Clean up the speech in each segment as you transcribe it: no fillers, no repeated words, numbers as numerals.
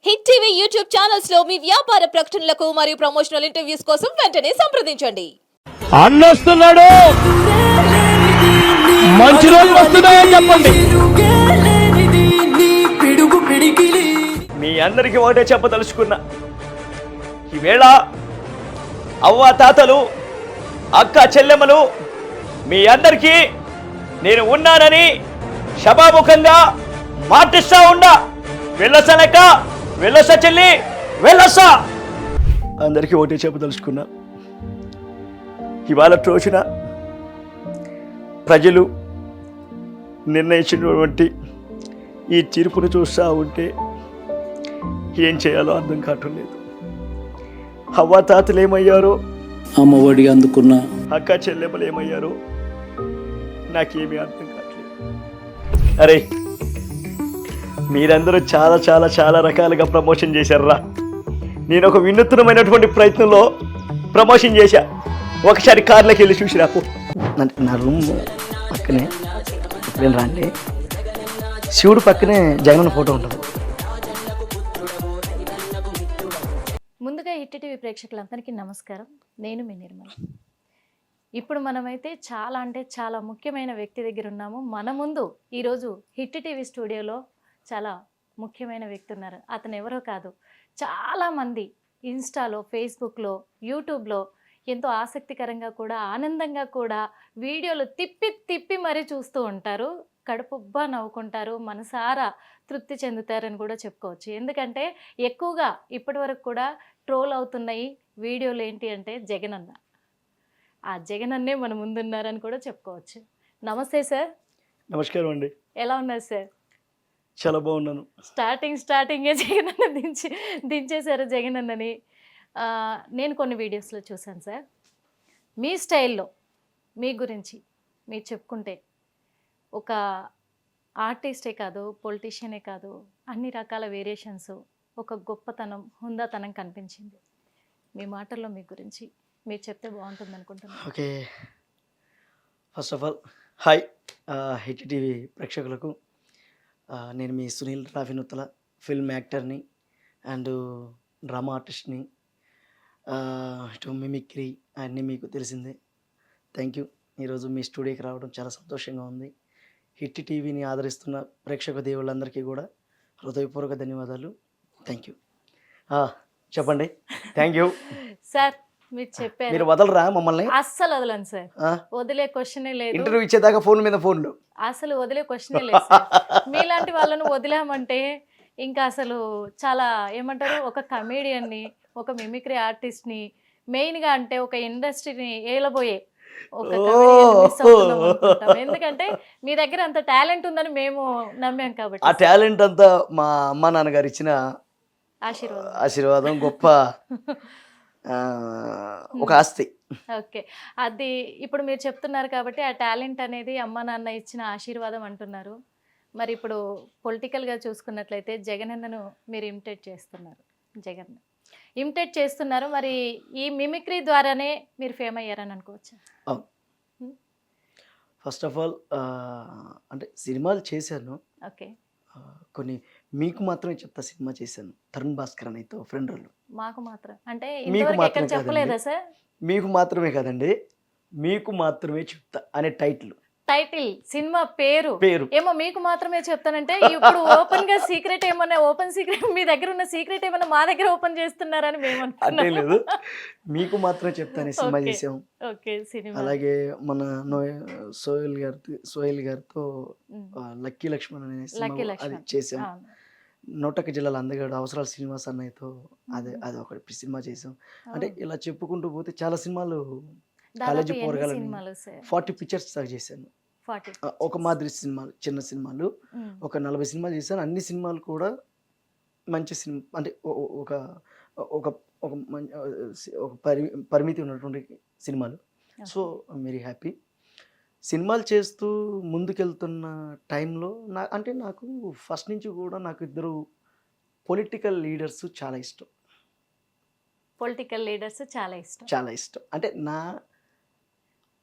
Hit TV YouTube channels లో మీ వ్యాపార ప్రకటనలకు మరియు ప్రమోషనల్ ఇంటర్వ్యూస్ కోసం వెంటనే సంప్రదించండి. అన్నొస్తున్నాడు, మంచి రోజులు వస్తున్నాయని చెప్పండి. మీ అందరికీ ఒకటే చెప్పదలుచుకున్నా, ఈవేళ అవ్వ తాతలు, అక్క చెల్లెమ్మలు, మీ అందరికీ నేను ఉన్నానని సభాముఖంగా మాటిస్తా ఉండా. వెళ్ళసనక వెళ్ళస చెల్లి వెళ్ళస. అందరికీ ఒకటే చెప్పదలుచుకున్నా, ఇవాళ రోజున ప్రజలు నిర్ణయించినటువంటి ఈ తీర్పును చూస్తూ ఉంటే ఏం చేయాలో అర్థం కావటం లేదు. అవ్వ తాతలు ఏమయ్యారో, అమ్మఒడి అందుకున్న అక్క చెల్లెమ్మలు ఏమయ్యారో నాకేమీ అర్థం కావట్లేదు. అరే, మీరందరూ చాలా చాలా చాలా రకాలుగా ప్రమోషన్ చేశారా. నేను ఒక వినూత్నమైనటువంటి ప్రయత్నంలో ప్రమోషన్ చేశా. ఒకసారి కార్లోకి వెళ్ళి చూసి రాపు. నా రూమ్ పక్కనే ఇప్పుడు రాండి, శివుడు పక్కనే జగన్ ఫోటో ఉంటుంది. ముందుగా హిట్ టీవీ ప్రేక్షకులందరికీ నమస్కారం. నేను మీ నిర్మల. ఇప్పుడు మనమైతే చాలా అంటే చాలా ముఖ్యమైన వ్యక్తి దగ్గర ఉన్నాము. మన ముందు ఈరోజు హిట్ టీవీ స్టూడియోలో చాలా ముఖ్యమైన వ్యక్తి ఉన్నారు. అతను ఎవరో కాదు, చాలామంది ఇన్స్టాలో, ఫేస్బుక్లో, యూట్యూబ్లో ఎంతో ఆసక్తికరంగా కూడా ఆనందంగా కూడా వీడియోలు తిప్పి తిప్పి మరీ చూస్తూ ఉంటారు. కడుపుబ్బా నవ్వుకుంటారు, మనసారా తృప్తి చెందుతారని కూడా చెప్పుకోవచ్చు. ఎందుకంటే ఎక్కువగా ఇప్పటి వరకు కూడా ట్రోల్ అవుతున్నాయి వీడియోలు ఏంటి అంటే జగనన్న. ఆ జగనన్నే మన ముందున్నారని కూడా చెప్పుకోవచ్చు. నమస్తే సార్. నమస్కారం అండి. ఎలా ఉన్నారు సార్? చాలా బాగున్నాను. స్టార్టింగే జగనన్న దించేశారు జగనన్నని. నేను కొన్ని వీడియోస్లో చూశాను సార్. మీ స్టైల్లో మీ గురించి మీరు చెప్పుకుంటే ఒక ఆర్టిస్టే కాదు, పొలిటీషియనే కాదు, అన్ని రకాల వేరియేషన్స్, ఒక గొప్పతనం, హుందాతనం కనిపించింది మీ మాటల్లో. మీ గురించి మీరు చెప్తే బాగుంటుంది అనుకుంటున్నాను. Okay, first of all hi hit TV ప్రేక్షకులకు. నేను మీ సునీల్ రావినుత్తల, ఫిల్మ్ యాక్టర్ని అండ్ డ్రామా ఆర్టిస్ట్ని. ఇటు మిమిక్రీ అన్నీ మీకు తెలిసిందే. Thank you. ఈరోజు మీ స్టూడియోకి రావడం చాలా సంతోషంగా ఉంది. హిట్ టీవీని ఆదరిస్తున్న ప్రేక్షక దేవుళ్ళందరికీ కూడా హృదయపూర్వక ధన్యవాదాలు. Thank you. చెప్పండి. Thank you sir. మీరు చెప్పారు, మీరు వదలరా మమ్మల్ని? అస్సలు వదలను సార్. వదిలే క్వశ్చనే లేదు. ఇంటర్వ్యూ ఇచ్చేదాకా ఫోన్ మీద ఫోన్లు అసలు వదిలే క్వశ్చనే లేదు సార్. మీలాంటి వాళ్ళను వదిలామంటే ఇంకా అసలు చాలా ఏమంటారు, ఒక కమేడియన్ని, ఒక మిమిక్రీ ఆర్టిస్ట్ని, మెయిన్గా అంటే ఒక ఇండస్ట్రీని ఏలబోయే ఒక మిస్ అవుతున్నాం అనుకుంటాం. ఎందుకంటే మీ దగ్గర అంత టాలెంట్ ఉందని మేము నమ్మాం కాబట్టి. ఆ టాలెంట్ అంతా మా అమ్మ నాన్నగారు ఇచ్చిన ఆశీర్వాదం, గొప్ప ఒక ఆస్తి. ఓకే, అది ఇప్పుడు మీరు చెప్తున్నారు కాబట్టి ఆ టాలెంట్ అనేది అమ్మ నాన్న ఇచ్చిన ఆశీర్వాదం అంటున్నారు. మరి ఇప్పుడు పొలిటికల్గా చూసుకున్నట్లయితే జగనన్నను మీరు ఇమిటేట్ చేస్తున్నారు. మరి ఈ మిమిక్రీ ద్వారానే మీరు ఫేమ్ అయ్యారని అనుకోవచ్చా? ఫస్ట్ ఆఫ్ ఆల్ అంటే సినిమాలు చేశాను. ఓకే, కొన్ని మీకు మాత్రమే చెప్తా. సినిమా చేశాను తరుణ్ భాస్కర్ అనేతో ఫ్రెండ్ రోల్. మాకు మాత్రం అంటే మీకు మాత్రమే చెప్పలేదా సార్? మీకు మాత్రమే కాదండి, మీకు మాత్రమే చెప్తా అనే టైటిల్ సినిమా పేరు ఏమో మీకు మాత్రమే చెప్తానంటే ఇప్పుడు ఓపెన్ గా సీక్రెట్ ఏమన్నా, ఓపెన్ సీక్రెట్ మీ దగ్గర ఉన్న సీక్రెట్ ఏమన్నా మా దగ్గర ఓపెన్ చేస్తున్నారని మేము అంటే లేదు. మీకు మాత్రమే చెప్తానే సినిమా చేసాం. అలాగే మన సోహెల్ గారితో లక్కీ లక్ష్మణ్ అనే సినిమా అది చేసాం. 101 జిల్లాల అందగాడు అవసరాలు శ్రీనివాస్ అన్నయ్యతో అది ఒకటి సినిమా చేసాం. అంటే ఇలా చెప్పుకుంటూ పోతే చాలా సినిమాలు, కాలేజీ పోరగాలని 40 పిక్చర్స్ దాకా చేశాను. ఒక మాదిరి సినిమాలు, చిన్న సినిమాలు ఒక 40 సినిమాలు చేశాను. అన్ని సినిమాలు కూడా మంచి సినిమా, అంటే ఒక ఒక ఒక పరిమితి ఉన్నటువంటి సినిమాలు. So very happy. సినిమాలు చేస్తూ ముందుకెళ్తున్న టైంలో నాకు ఫస్ట్ నుంచి కూడా నాకు ఇద్దరు పొలిటికల్ లీడర్స్ చాలా ఇష్టం. చాలా ఇష్టం అంటే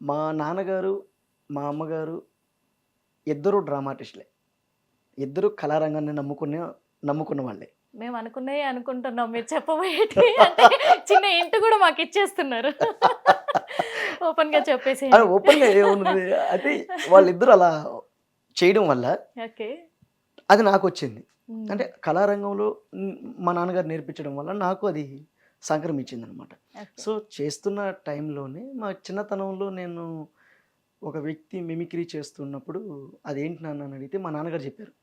మా నాన్నగారు, మా అమ్మగారు ఇద్దరు డ్రామా ఆర్టిస్టులే. ఇద్దరు కళారంగాన్ని నమ్ముకున్న వాళ్ళే. మేము అనుకున్నాయి అనుకుంటున్నాం, మీరు చెప్పబోయేటి అంటే చిన్న ఇంటి కూడా మాకు ఇచ్చేస్తున్నారు. ఓపెన్ గా చెప్పేసి. ఓపెన్గా ఏమున్నది అయితే వాళ్ళిద్దరు అలా చేయడం వల్ల ఓకే. అది నాకు వచ్చింది. అంటే కళారంగంలో మా నాన్నగారు నేర్పించడం వల్ల నాకు అది సంక్రమించింది అనమాట. సో చేస్తున్న టైంలోనే మా చిన్నతనంలో నేను ఒక వ్యక్తి మిమిక్రీ చేస్తున్నప్పుడు అదేంటి నాన్న అని అడిగితే మా నాన్నగారు చెప్పారు,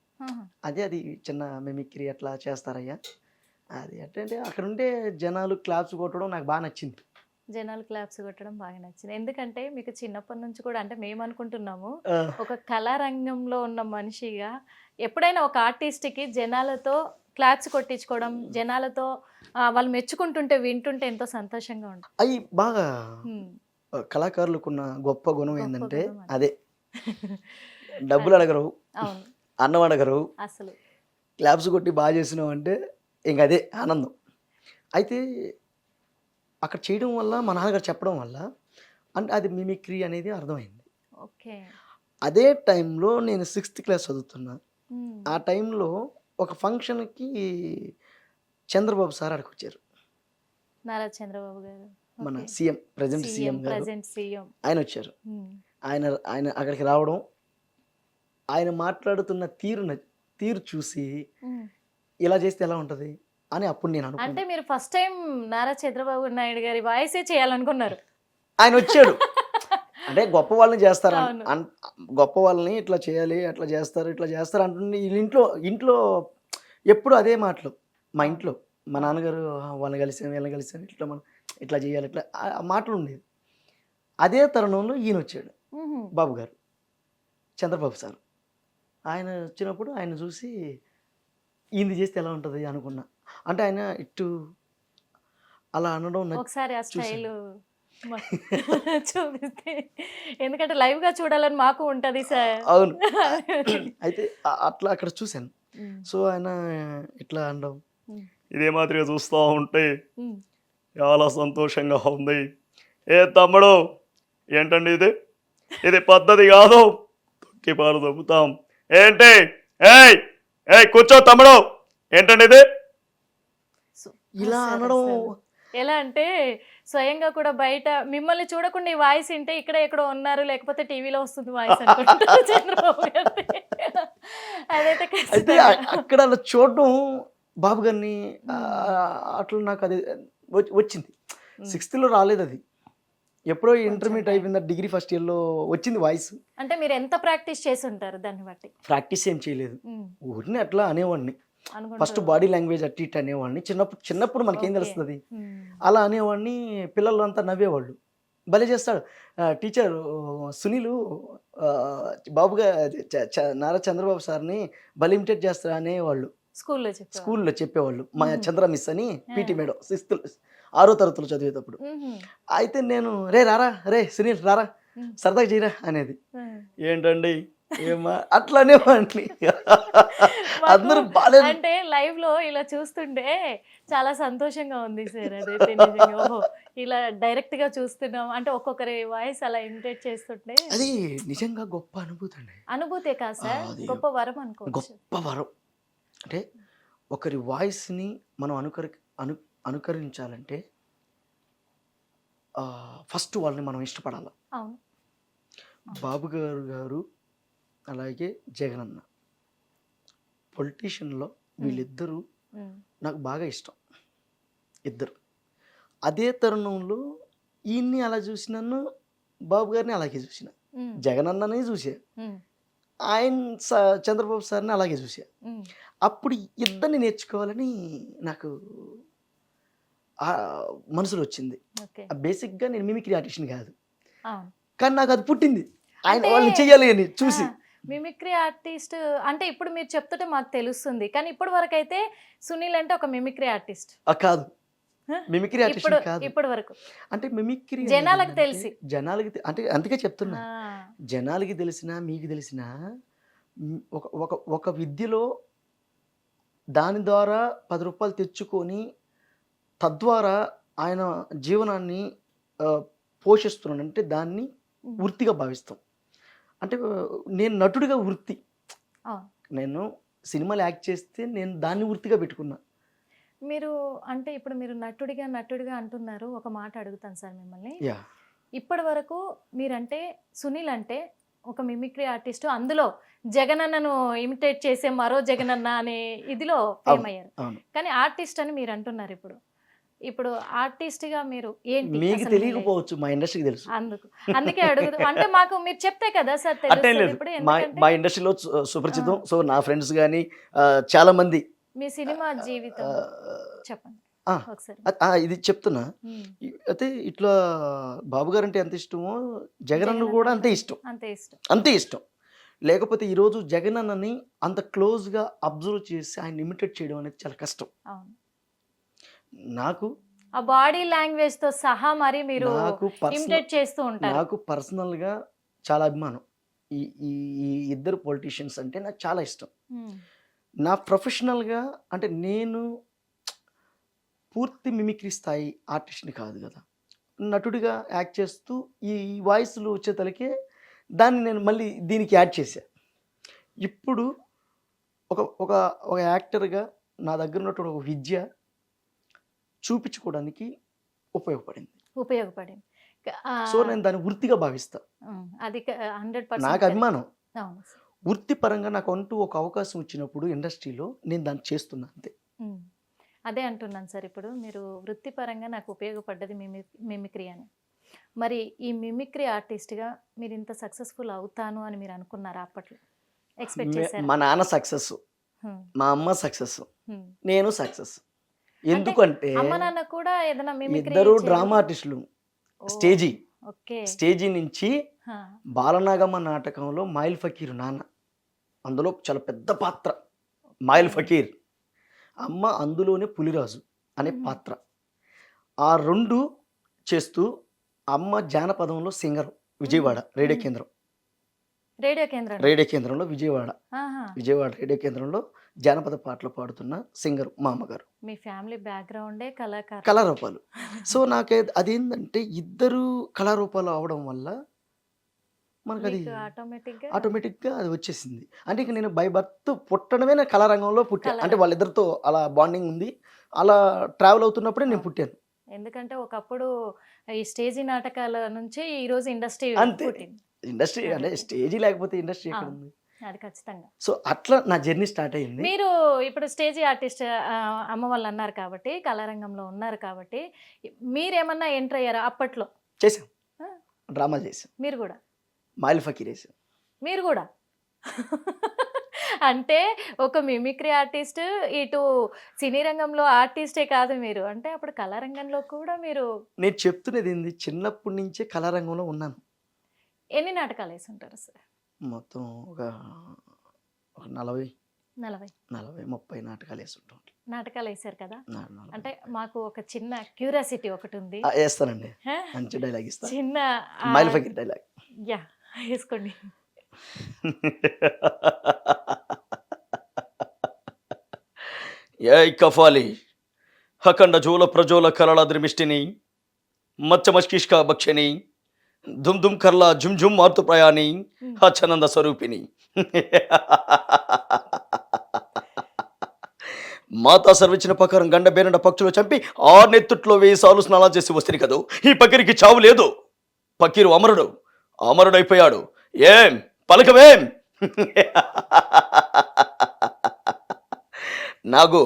అది చిన్న మిమిక్రీ అట్లా చేస్తారయ్యా అది అంటే అక్కడ ఉండే జనాలు క్లాప్స్ కొట్టడం నాకు బాగా నచ్చింది. జనాలు క్లాప్స్ కొట్టడం బాగా నచ్చింది. ఎందుకంటే మీకు చిన్నప్పటి నుంచి కూడా అంటే మేము అనుకుంటున్నాము ఒక కళారంగంలో ఉన్న మనిషిగా ఎప్పుడైనా ఒక ఆర్టిస్ట్కి జనాలతో క్లాప్స్ కొట్టించుకోవడం, జనాలతో వాళ్ళు మెచ్చుకుంటుంటే వింటుంటే ఎంతో సంతోషంగా ఉంటుంది. అవి బాగా కళాకారులకున్న గొప్ప గుణం ఏంటంటే అదే డబ్బులు అడగరు, అవును, అన్నం అడగరు, అసలు క్లాప్స్ కొట్టి బాగా చేసినావు అంటే ఇంక అదే ఆనందం. అయితే అక్కడ చేయడం వల్ల మా నాన్నగారు చెప్పడం వల్ల అంటే అది మిమిక్రీ అనేది అర్థమైంది. ఓకే. అదే టైంలో నేను 6th క్లాస్ చదువుతున్నా. ఆ టైంలో ఒక ఫంక్షన్కి చంద్రబాబు సార్ అక్కడికి వచ్చారు. నారా చంద్రబాబు గారు, మన సీఎం, ప్రజెంట్ సీఎం గారు ఆయన వచ్చారు. ఆయన అక్కడికి రావడం, ఆయన మాట్లాడుతున్న తీరు చూసి ఇలా చేస్తే ఎలా ఉంటుంది అని అప్పుడు నేను అనుకున్నాను. అంటే మీరు ఫస్ట్ టైం నారా చంద్రబాబు నాయుడు గారి వాయిసే చేయాలనుకున్నారు. ఆయన వచ్చాడు అంటే గొప్ప వాళ్ళని చేస్తారు, గొప్ప వాళ్ళని ఇట్లా చేయాలి, అట్లా చేస్తారు అంటుంది. ఇంట్లో ఎప్పుడు అదే మాటలు. మా ఇంట్లో మా నాన్నగారు వాళ్ళని కలిసాం, వీళ్ళని కలిసాం, ఇట్లా మనం ఇట్లా చేయాలి, ఇట్లా ఆ మాటలు ఉండేది. అదే తరుణంలో ఈయన వచ్చాడు, బాబు గారు, చంద్రబాబు సార్. ఆయన వచ్చినప్పుడు ఆయన చూసి ఈయన చేస్తే ఎలా ఉంటుంది అనుకున్నా. అంటే ఆయన ఇటు అలా అనడం ఒకసారి ఆ స్టైల్ చూపిస్తే, ఎందుకంటే లైవ్ గా చూడాలని మాకు ఉంటది సార్. అవును. అయితే అట్లా అక్కడ చూశాను. సో ఆయన ఇట్లా అనడం, ఇదే మాదిరిగా చూస్తూ ఉంటే చాలా సంతోషంగా ఉంది. ఏ తమ్ముడు ఏంటండి ఇది పద్ధతి కాదు, తొక్కి పాలు దొబ్బుతాం ఏంటి, ఏ కూర్చో తమ్ముడు ఏంటండి ఇది ఇలా అనడం. ఎలా అంటే స్వయంగా కూడా బయట మిమ్మల్ని చూడకుండా ఈ వాయిస్ వింటే ఇక్కడ ఎక్కడో ఉన్నారు, లేకపోతే టీవీలో వస్తుంది వాయిస్ అనుకుంటారు చంద్రబాబు గారి. అదైతే అయితే అక్కడ అలా చూడడం బాబు గారిని అట్లా నాకు అది వచ్చింది. 6th లో రాలేదు, అది ఎప్పుడో ఇంటర్మీడియట్ అయిపోయింది, డిగ్రీ ఫస్ట్ ఇయర్లో వచ్చింది వాయిస్. అంటే మీరు ఎంత ప్రాక్టీస్ చేసి ఉంటారు దాన్ని బట్టి? ప్రాక్టీస్ ఏం చేయలేదు, ఊరిని అట్లా అనేవాడిని. ఫస్ట్ బాడీ లాంగ్వేజ్ అట్టి ఇట్ అనేవాడిని. చిన్నప్పుడు మనకేం తెలుస్తుంది, అలా అనేవాడిని. పిల్లలంతా నవ్వేవాళ్ళు, భలే చేస్తాడు టీచర్ సునీలు బాబుగా నారా చంద్రబాబు సార్ని భలే ఇమిటేట్ చేస్తాడు అనేవాళ్ళు. స్కూల్లో చెప్పేవాళ్ళు. మా చంద్ర మిస్ అని పీటీ మేడం 6వ తరగతిలో చదివేటప్పుడు. అయితే నేను రే సునీల్ రారా, సరదాగా చేయరా అనేది. ఏంటండి ఏమా అట్లానే అందరూ బాగా. అంటే లైవ్ లో ఇలా చూస్తుంటే చాలా సంతోషంగా ఉంది సార్. అదైతే నిజంగా ఓహో ఇలా డైరెక్ట్ గా చూస్తున్నాం అంటే ఒక్కొక్కరి వాయిస్ అలా ఇమిటేట్ చేస్తుంటే అది నిజంగా గొప్ప అనుభూతి అండి. అనుభూతే కాదు సార్, గొప్ప వరం అనుకో. గొప్ప వరం అంటే ఒకరి వాయిస్ని మనం అనుకరించాలంటే ఫస్ట్ వాళ్ళని మనం ఇష్టపడాలి. అవును. బాబు గారు అలాగే జగన్ అన్న పొలిటీషియన్లో వీళ్ళిద్దరూ నాకు బాగా ఇష్టం, ఇద్దరు. అదే తరుణంలో ఈయన్ని అలా చూసినాను, బాబు గారిని అలాగే చూసిన, జగన్ అన్నని చూసా, ఆయన చంద్రబాబు సార్ని అలాగే చూసా. అప్పుడు ఇద్దరిని నేర్చుకోవాలని నాకు మనసులో వచ్చింది. బేసిక్గా నేను మిమిక్రీ ఆర్టిస్ట్ని కాదు, కానీ నాకు అది పుట్టింది ఆయన వాళ్ళని చెయ్యాలి అని చూసి. మిమిక్రీ ఆర్టిస్ట్ అంటే ఇప్పుడు మీరు చెప్తుంటే మాకు తెలుస్తుంది, కానీ ఇప్పటి వరకు అయితే సునీల్ అంటే ఒక మిమిక్రీ ఆర్టిస్ట్ కాదు, మిమిక్రీ ఆర్టిస్ట్ కాదు ఇప్పటి వరకు. అంటే మిమిక్రీ జనాలకు తెలిసి, జనాలకి అంటే అందుకే చెప్తున్నా, జనాలకి తెలిసినా మీకు తెలిసినా ఒక విద్యలో దాని ద్వారా 10 రూపాయలు తెచ్చుకొని తద్వారా ఆయన జీవనాన్ని పోషిస్తున్నాడు అంటే దాన్ని వృత్తిగా భావిస్తాం. అంటే నేను నటుడిగా వృత్తి, నేను సినిమాలు యాక్ట్ చేస్తే నేను దాన్ని వృత్తిగా పెట్టుకున్నా. మీరు అంటే ఇప్పుడు మీరు నటుడిగా అంటున్నారు. ఒక మాట అడుగుతాను సార్ మిమ్మల్ని. యా ఇప్పటి వరకు మీరంటే సునీల్ అంటే ఒక మిమిక్రీ ఆర్టిస్ట్, అందులో జగనన్నను ఇమిటేట్ చేసే మరో జగనన్న అనే ఇదిలో ఫేమ్ అయ్యారు. అవును. కానీ ఆర్టిస్ట్ అని మీరు అంటున్నారు. ఇప్పుడు ఆర్టిస్ట్ గా మీరు ఏంటి మీకు అసలు తెలియకపోవచ్చు, మా ఇండస్ట్రీకి తెలుసు. అందుకే అడుగుదు అంటే మాకు మీరు చెప్తే కదా సార్ అట్టే తెలుస్తుంది. లేదు, ఇప్పుడు మా ఎందుకంటే మా ఇండస్ట్రీలో సుపరిచితం. సో నా ఫ్రెండ్స్ కానీ చాలా మంది మీ సినిమా జీవితం ఆ, చెప్పండి ఆ, ఒకసారి. ఇది చెప్తున్నా. అయితే ఇట్లా బాబు గారు అంటే ఎంత ఇష్టమో జగనన్న కూడా అంతే ఇష్టం, అంతే ఇష్టం. అంతే ఇష్టం. లేకపోతే ఈరోజు జగనన్నని అంత క్లోజ్గా అబ్జర్వ్ చేసి ఆయన ఇమిటేట్ చేయడం అనేది చాలా కష్టం. అవును, నాకు ఆ బాడీ లాంగ్వేజ్ తో సహా మరి మీరు నాకు ఇమిటేట్ చేస్తూ ఉంటారు. నాకు పర్సనల్గా చాలా అభిమానం. ఈ ఈ ఈ ఇద్దరు పొలిటీషియన్స్ అంటే నాకు చాలా ఇష్టం. ఉమ్, నా ప్రొఫెషనల్గా అంటే నేను పూర్తి మిమిక్రీ స్థాయి ఆర్టిస్ట్ని కాదు కదా, నటుడిగా యాక్ట్ చేస్తూ ఈ వాయిస్లు వచ్చేతలకే దాన్ని నేను మళ్ళీ దీనికి యాడ్ చేశా. ఇప్పుడు ఒక ఒక ఒక యాక్టర్గా నా దగ్గర ఉన్నటువంటి ఒక విద్య చూపించుకోవడానికి ఉపయోగపడింది. సో నేను దాన్ని వృత్తిగా భావిస్తా. అది 100% నాకు అభిమానం. అవును. వృత్తిపరంగా నాకు అంటూ ఒక అవకాశం వచ్చినప్పుడు ఇండస్ట్రీలో నేను దాన్ని చేస్తున్నా అంతే. అదే అంటున్నాను సార్. ఇప్పుడు మీరు వృత్తిపరంగా నాకు ఉపయోగపడ్డది మిమిక్రీ అని. మరి ఈ మిమిక్రీ ఆర్టిస్ట్గా మీరు ఇంత సక్సెస్ఫుల్ అవుతాను అని మీరు అనుకున్నారా? అప్పట్లో ఎక్స్పెక్ట్ చేశారు? మా నాన్న సక్సెస్, మా అమ్మ సక్సెస్, నేను సక్సెస్. ఎందుకంటే అమ్మ నాన్న కూడా ఏదైనా మిమిక్రీ ఇద్దరు డ్రామా ఆర్టిస్టులు. స్టేజీ నుంచి బాలనాగమ్మ నాటకంలో మాయిల్ ఫకీర్ నాన్న, అందులో చాలా పెద్ద పాత్ర మాయిల్ ఫకీర్. అమ్మ అందులోనే పులిరాజు అనే పాత్ర. ఆ రెండు చేస్తూ అమ్మ జానపదంలో సింగర్, విజయవాడ రేడియో కేంద్రంలో విజయవాడ రేడియో కేంద్రంలో జానపద పాటలు పాడుతున్న సింగర్ మా అమ్మగారు. మీ ఫ్యామిలీ బ్యాక్గ్రౌండే కళారూపాలు. సో నాకే అదేంటంటే ఇద్దరు కళారూపాలు అవడం వల్ల మనకు అది ఆటోమేటిక్గా అది వచ్చేసింది. అంటే ఇక నేను బై బర్త్ పుట్టడమే నా కళారంగంలో పుట్టాను. అంటే వాళ్ళిద్దరితో అలా బాండింగ్ ఉంది. అలా ట్రావెల్ అవుతున్నప్పుడే నేను పుట్టాను. ఎందుకంటే ఒకప్పుడు ఈ స్టేజీ నాటకాల నుంచి ఈ రోజు ఇండస్ట్రీ అంతే. ఇండస్ట్రీ అంటే స్టేజీ లేకపోతే ఇండస్ట్రీ ఎక్కడ ఉంది? అది ఖచ్చితంగా. సో అట్లా నా జర్నీ స్టార్ట్ అయింది. మీరు ఇప్పుడు స్టేజీ ఆర్టిస్ట్ అమ్మ వాళ్ళు అన్నారు కాబట్టి, కళారంగంలో ఉన్నారు కాబట్టి, మీరేమన్నా ఎంటర్ అయ్యారా అప్పట్లో? చేసాం, డ్రామా చేసాం. మీరు కూడా మాయిల్ ఫకీర్ వేసాం. మీరు కూడా అంటే ఒక మిమిక్రీ ఆర్టిస్ట్, ఇటు సినీ రంగంలో ఆర్టిస్టే కాదు మీరు, అంటే అప్పుడు కళారంగంలో కూడా మీరు. నేను చెప్తున్నది ఏంది, చిన్నప్పటి నుంచే కళారంగంలో ఉన్నాను. ఎన్ని నాటకాలు వేసి ఉంటారు సార్? మొత్తం ఒక 40 30 నాటకాలు వేస్తుంటాం. నాటకాలు వేసారు కదా. అంటే మాకు ఒక చిన్న క్యూరియాసిటీ ఒకటి ఉంది. వేస్తానండి, మంచి డైలాగ్ ఇస్తా. చిన్న మాయిల్ ఫకీర్ డైలాగ్. యా, వేసుకోండి. ఏ కఫాలి అఖండ జోల ప్రజోల కలల ద్రిమిష్టిని మచ్చమష్కిష్క భక్షిని దుమ్ దుమ్ కర్ల జుమ్ జుమ్ మార్తు ప్రయాణి హచ్చనంద స్వరూపిణి మాతా సర్వించిన ప్రకారం గండ బేరండ పక్షులు చంపి ఆ నెత్తుట్లో 1000 సార్లు స్నానాలు చేసి వస్తుంది కదూ. ఈ పకీరికి చావు లేదు. పకీరు అమరుడైపోయాడు. ఏం పలకవేం? నాగు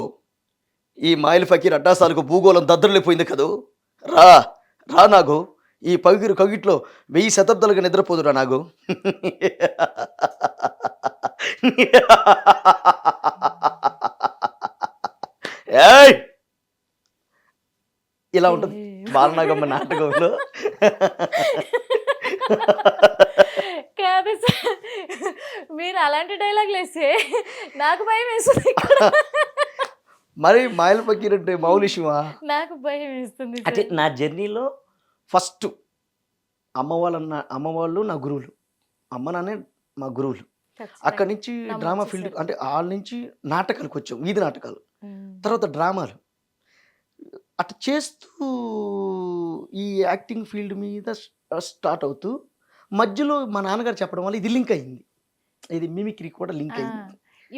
ఈ మాయిల్ ఫకీర్ అడ్డాసాలకు భూగోళం దద్దరిల్లిపోయింది కదూ. రా నాగు, ఈ పకీరు కగిట్లో 1000 శతాబ్దాలుగా నిద్రపోదురా నాగు. ఏయ్ ఇలా ఉంటుంది బాలనాగమ్మ నాటకంలో. కాదు సార్, మీరు అలాంటి డైలాగులు వేస్తే నాకు భయం వేస్తుంది. మరి మాయిల్ ఫకీర్ అంటే మౌలిషమా? నాకు భయం వేస్తుంది. అంటే నా జర్నీలో ఫస్ట్ అమ్మ వాళ్ళు నా గురువులు, అమ్మ నాన్నే మా గురువులు. అక్కడి నుంచి డ్రామా ఫీల్డ్, అంటే వాళ్ళ నుంచి నాటకాలకు వచ్చాం, వీధి నాటకాలు, తర్వాత డ్రామాలు. అట్లా చేస్తూ ఈ యాక్టింగ్ ఫీల్డ్ మీద స్టార్ట్ అవుతూ మధ్యలో మా నాన్నగారు చెప్పడం వల్ల ఇది లింక్ అయింది, ఇది మిమిక్రీ కూడా లింక్ అయింది.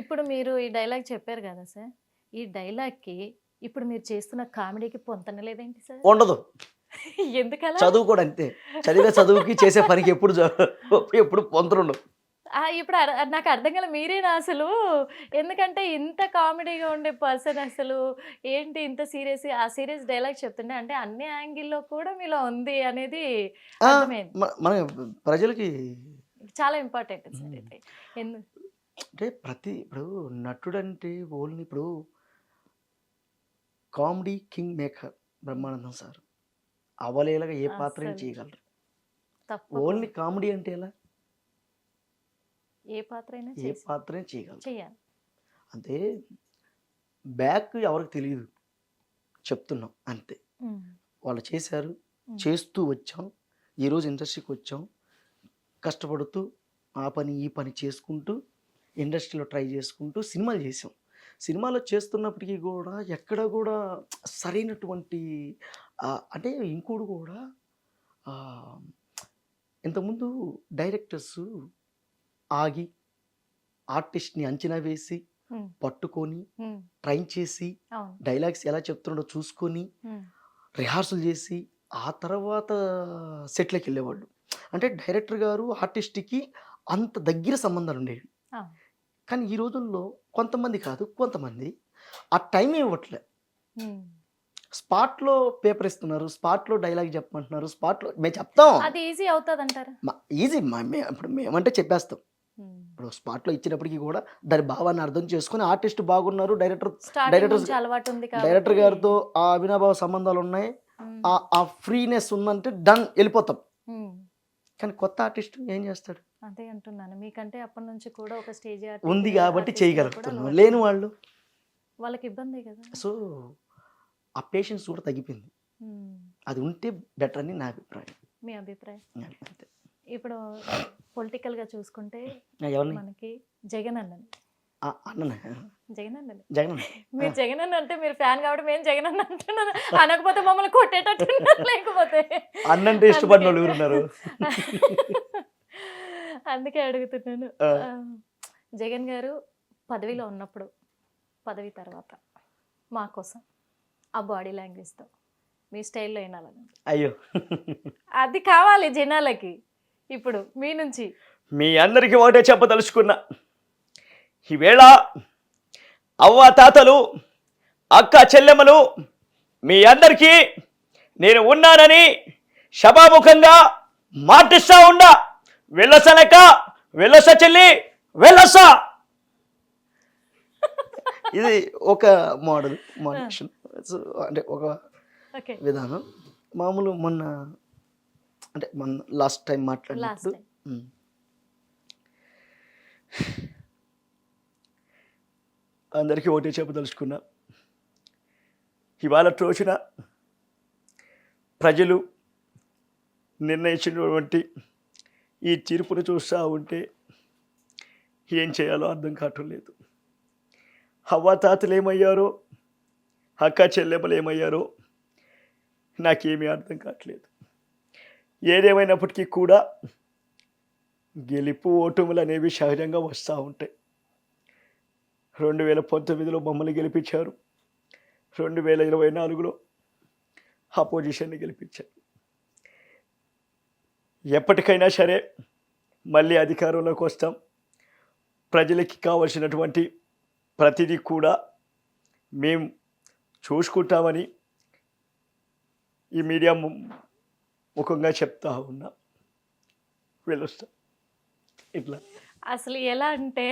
ఇప్పుడు మీరు ఈ డైలాగ్ చెప్పారు కదా సార్, ఈ డైలాగ్కి ఇప్పుడు మీరు చేస్తున్న కామెడీకి పొంతన లేదేంటి సార్? ఉండదు. ఎందుకలా? చదువు కూడా అంతే. చదువుకి చేసే పనికి ఎప్పుడు పొంతరుండవు. ఇప్పుడు నాకు అర్థం కాలే, మీరేనా అసలు? ఎందుకంటే ఇంత కామెడీగా ఉండే పర్సన్ అసలు ఏంటి ఇంత సీరియస్, ఆ సీరియస్ డైలాగ్ చెప్తుంటే అంటే అన్ని యాంగిల్లో కూడా మీలో ఉంది అనేది అర్థమైంది. మన ప్రజలకి చాలా ఇంపార్టెంట్ సార్ అయితే. అంటే ఇప్పుడు నటుడు అంటే ఓన్లీ ఇప్పుడు comedy king maker Brahmanandam sir అవలేలాగా ఏ పాత్ర చేయగలరు. ఓన్లీ కామెడీ అంటే ఎలా? ఏ పాత్ర అయినా చేయగలరు. చేయాలి అంటే బ్యాక్ ఎవరికి తెలియదు, చెప్తున్నాం అంతే. వాళ్ళు చేశారు, చేస్తూ వచ్చాం, ఈరోజు ఇండస్ట్రీకి వచ్చాం, కష్టపడుతూ ఆ పని ఈ పని చేసుకుంటూ ఇండస్ట్రీలో ట్రై చేసుకుంటూ సినిమాలు చేసాం. సినిమాలో చేస్తున్నప్పటికీ కూడా ఎక్కడ కూడా సరైనటువంటి అంటే ఇంకోటి కూడా ఇంతకుముందు డైరెక్టర్స్ ఆగి ఆర్టిస్ట్ని అంచనా వేసి పట్టుకొని ట్రైన్ చేసి డైలాగ్స్ ఎలా చెప్తున్నాడో చూసుకొని రిహార్సల్ చేసి ఆ తర్వాత సెట్లోకి వెళ్ళేవాళ్ళు. అంటే డైరెక్టర్ గారు ఆర్టిస్ట్కి అంత దగ్గర సంబంధాలు ఉండేవి. కానీ ఈ రోజుల్లో కొంతమంది కాదు, కొంతమంది ఆ టైం ఇవ్వట్లే. స్పాట్లో పేపర్ ఇస్తున్నారు, స్పాట్లో డైలాగ్ చెప్పమంటున్నారు, స్పాట్లో మేము చెప్తాం. అది ఈజీ అవుతుంది అంటారా? ఈజీ. ఇప్పుడు మేమంటే చెప్పేస్తాం. ఇప్పుడు స్పాట్లో ఇచ్చినప్పటికీ కూడా దాని భావాన్ని అర్థం చేసుకుని ఆర్టిస్ట్ బాగున్నారు, డైరెక్టర్ గారితో ఆ అవినాభావ సంబంధాలు ఉన్నాయి, ఆ ఫ్రీనెస్ ఉందంటే డన్ వెళ్ళిపోతాం. కానీ కొత్త ఆర్టిస్ట్ ఏం చేస్తాడు? అదే అంటున్నాను, మీకంటే అప్పటి నుంచి కూడా ఒక స్టేజ్ ఉంది కాబట్టి చేయగలుగుతున్నాం. లేని వాళ్ళకి ఇబ్బంది కదా. సో ఆ పేషెన్స్ కూడా తగ్గిపోయింది. అది ఉంటే బెటర్ అని నా అభిప్రాయం. మీ అభిప్రాయం? ఇప్పుడు పొలిటికల్ గా చూసుకుంటే మనకి జగన్ అన్నని మీరు జగన్ అన్న అంటే మీరు ఫ్యాన్ కాబట్టి మేము జగన్ అన్న అంటున్నాను, అనకపోతే మమ్మల్ని కొట్టేటట్టు, లేకపోతే అన్నంటే ఇష్టపడిన వాళ్ళు ఉన్నారు. అందుకే అడుగుతున్నాను. జగన్ గారు పదవిలో ఉన్నప్పుడు, పదవి తర్వాత మా కోసం ఆ బాడీ లాంగ్వేజ్తో మీ స్టైల్లో వినాలని, అయ్యో అది కావాలి జనాలకి. ఇప్పుడు మీ నుంచి మీ అందరికీ ఒకటే చెప్పదలుచుకున్నా, ఈవేళ అవ్వ తాతలు అక్క చెల్లెమ్మలు మీ అందరికీ నేను ఉన్నానని సభాముఖంగా మాటిస్తా ఉండా. వెళ్ళసనక వెళ్ళస చెల్లి వెళ్ళస. ఇది ఒక మోడరేషన్ అంటే ఒక విధానం. మామూలు మొన్న లాస్ట్ టైం మాట్లాడినప్పుడు అందరికీ ఒకటే చెప్పదలుచుకున్నా, ఇవాళ రోజున ప్రజలు నిర్ణయించినటువంటి ఈ తీర్పును చూస్తూ ఉంటే ఏం చేయాలో అర్థం కావటం లేదు. అవ్వాతాతలు ఏమయ్యారో, అక్క చెల్లెమ్మలు ఏమయ్యారో నాకేమీ అర్థం కావట్లేదు. ఏదేమైనప్పటికీ కూడా గెలుపు ఓటములు అనేవి సహజంగా వస్తూ ఉంటాయి. 2019లో మమ్మల్ని గెలిపించారు, 2024లో అపోజిషన్ని గెలిపించారు. ఎప్పటికైనా సరే మళ్ళీ అధికారంలోకి వస్తాం. ప్రజలకి కావలసినటువంటి ప్రతిదీ కూడా మేము చూసుకుంటామని ఈ మీడియా ముఖంగా చెప్తా ఉన్నా. వెళ్ళొస్తాం. ఇట్లా అసలు ఎలా అంటే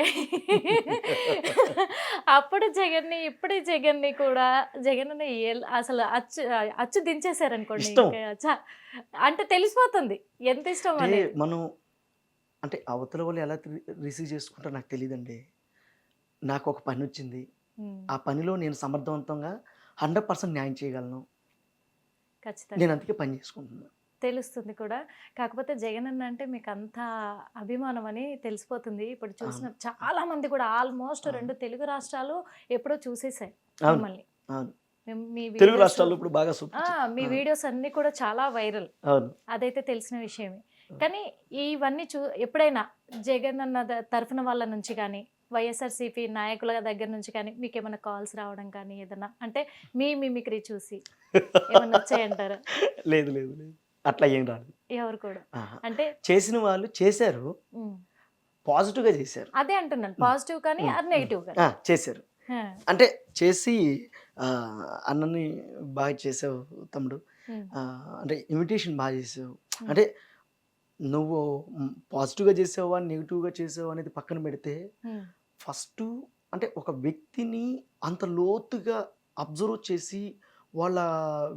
అప్పుడు జగన్ని ఇప్పుడు జగన్ని కూడా జగన్ని అసలు అచ్చు దించేశారనుకోండి, అంటే తెలిసిపోతుంది ఎంత ఇష్టం అని. మనం అంటే అవతల వాళ్ళు ఎలా రిసీవ్ చేసుకుంటారో నాకు తెలియదండి. నాకు ఒక పని వచ్చింది, ఆ పనిలో నేను సమర్థవంతంగా 100% న్యాయం చేయగలను. ఖచ్చితంగా నేను అందుకే పని చేసుకుంటున్నాను. తెలుస్తుంది కూడా. కాకపోతే జగన్ అన్న అంటే మీకు అంత అభిమానం అని తెలిసిపోతుంది. ఇప్పుడు చూసిన చాలా మంది కూడా ఆల్మోస్ట్ 2 తెలుగు రాష్ట్రాలు ఎప్పుడో చూసేసాయి మిమ్మల్ని. తెలుగు రాష్ట్రాల్లో ఇప్పుడు బాగా మీ వీడియోస్ అన్ని కూడా చాలా వైరల్, అదైతే తెలిసిన విషయమే. కానీ ఇవన్నీ ఎప్పుడైనా జగన్ అన్న తరఫున వాళ్ళ నుంచి కానీ వైఎస్ఆర్సీపీ నాయకుల దగ్గర నుంచి కానీ మీకు ఏమైనా కాల్స్ రావడం కానీ ఏదైనా అంటే మీ మిమిక్రీ చూసి ఏమన్నా వచ్చాయంటారా? లేదు లేదు లేదు, అట్లా ఏం రాదు. ఎవరు కూడా ఆహా. అంటే చేసిన వాళ్ళు చేశారు, ఉమ్, పాజిటివ్గా చేశారు. అదే అంటున్నాను, పాజిటివ్ కానీ అది నెగిటివ్ కానీ. చేశారు అంటే చేసి అన్నని బాగా చేసావు తమ్ముడు, అంటే ఇమిటేషన్ బాగా చేసావు, అంటే నువ్వు పాజిటివ్గా చేసావా నెగిటివ్గా చేసావా అనేది పక్కన పెడితే ఫస్ట్ అంటే ఒక వ్యక్తిని అంత లోతుగా అబ్జర్వ్ చేసి వాళ్ళ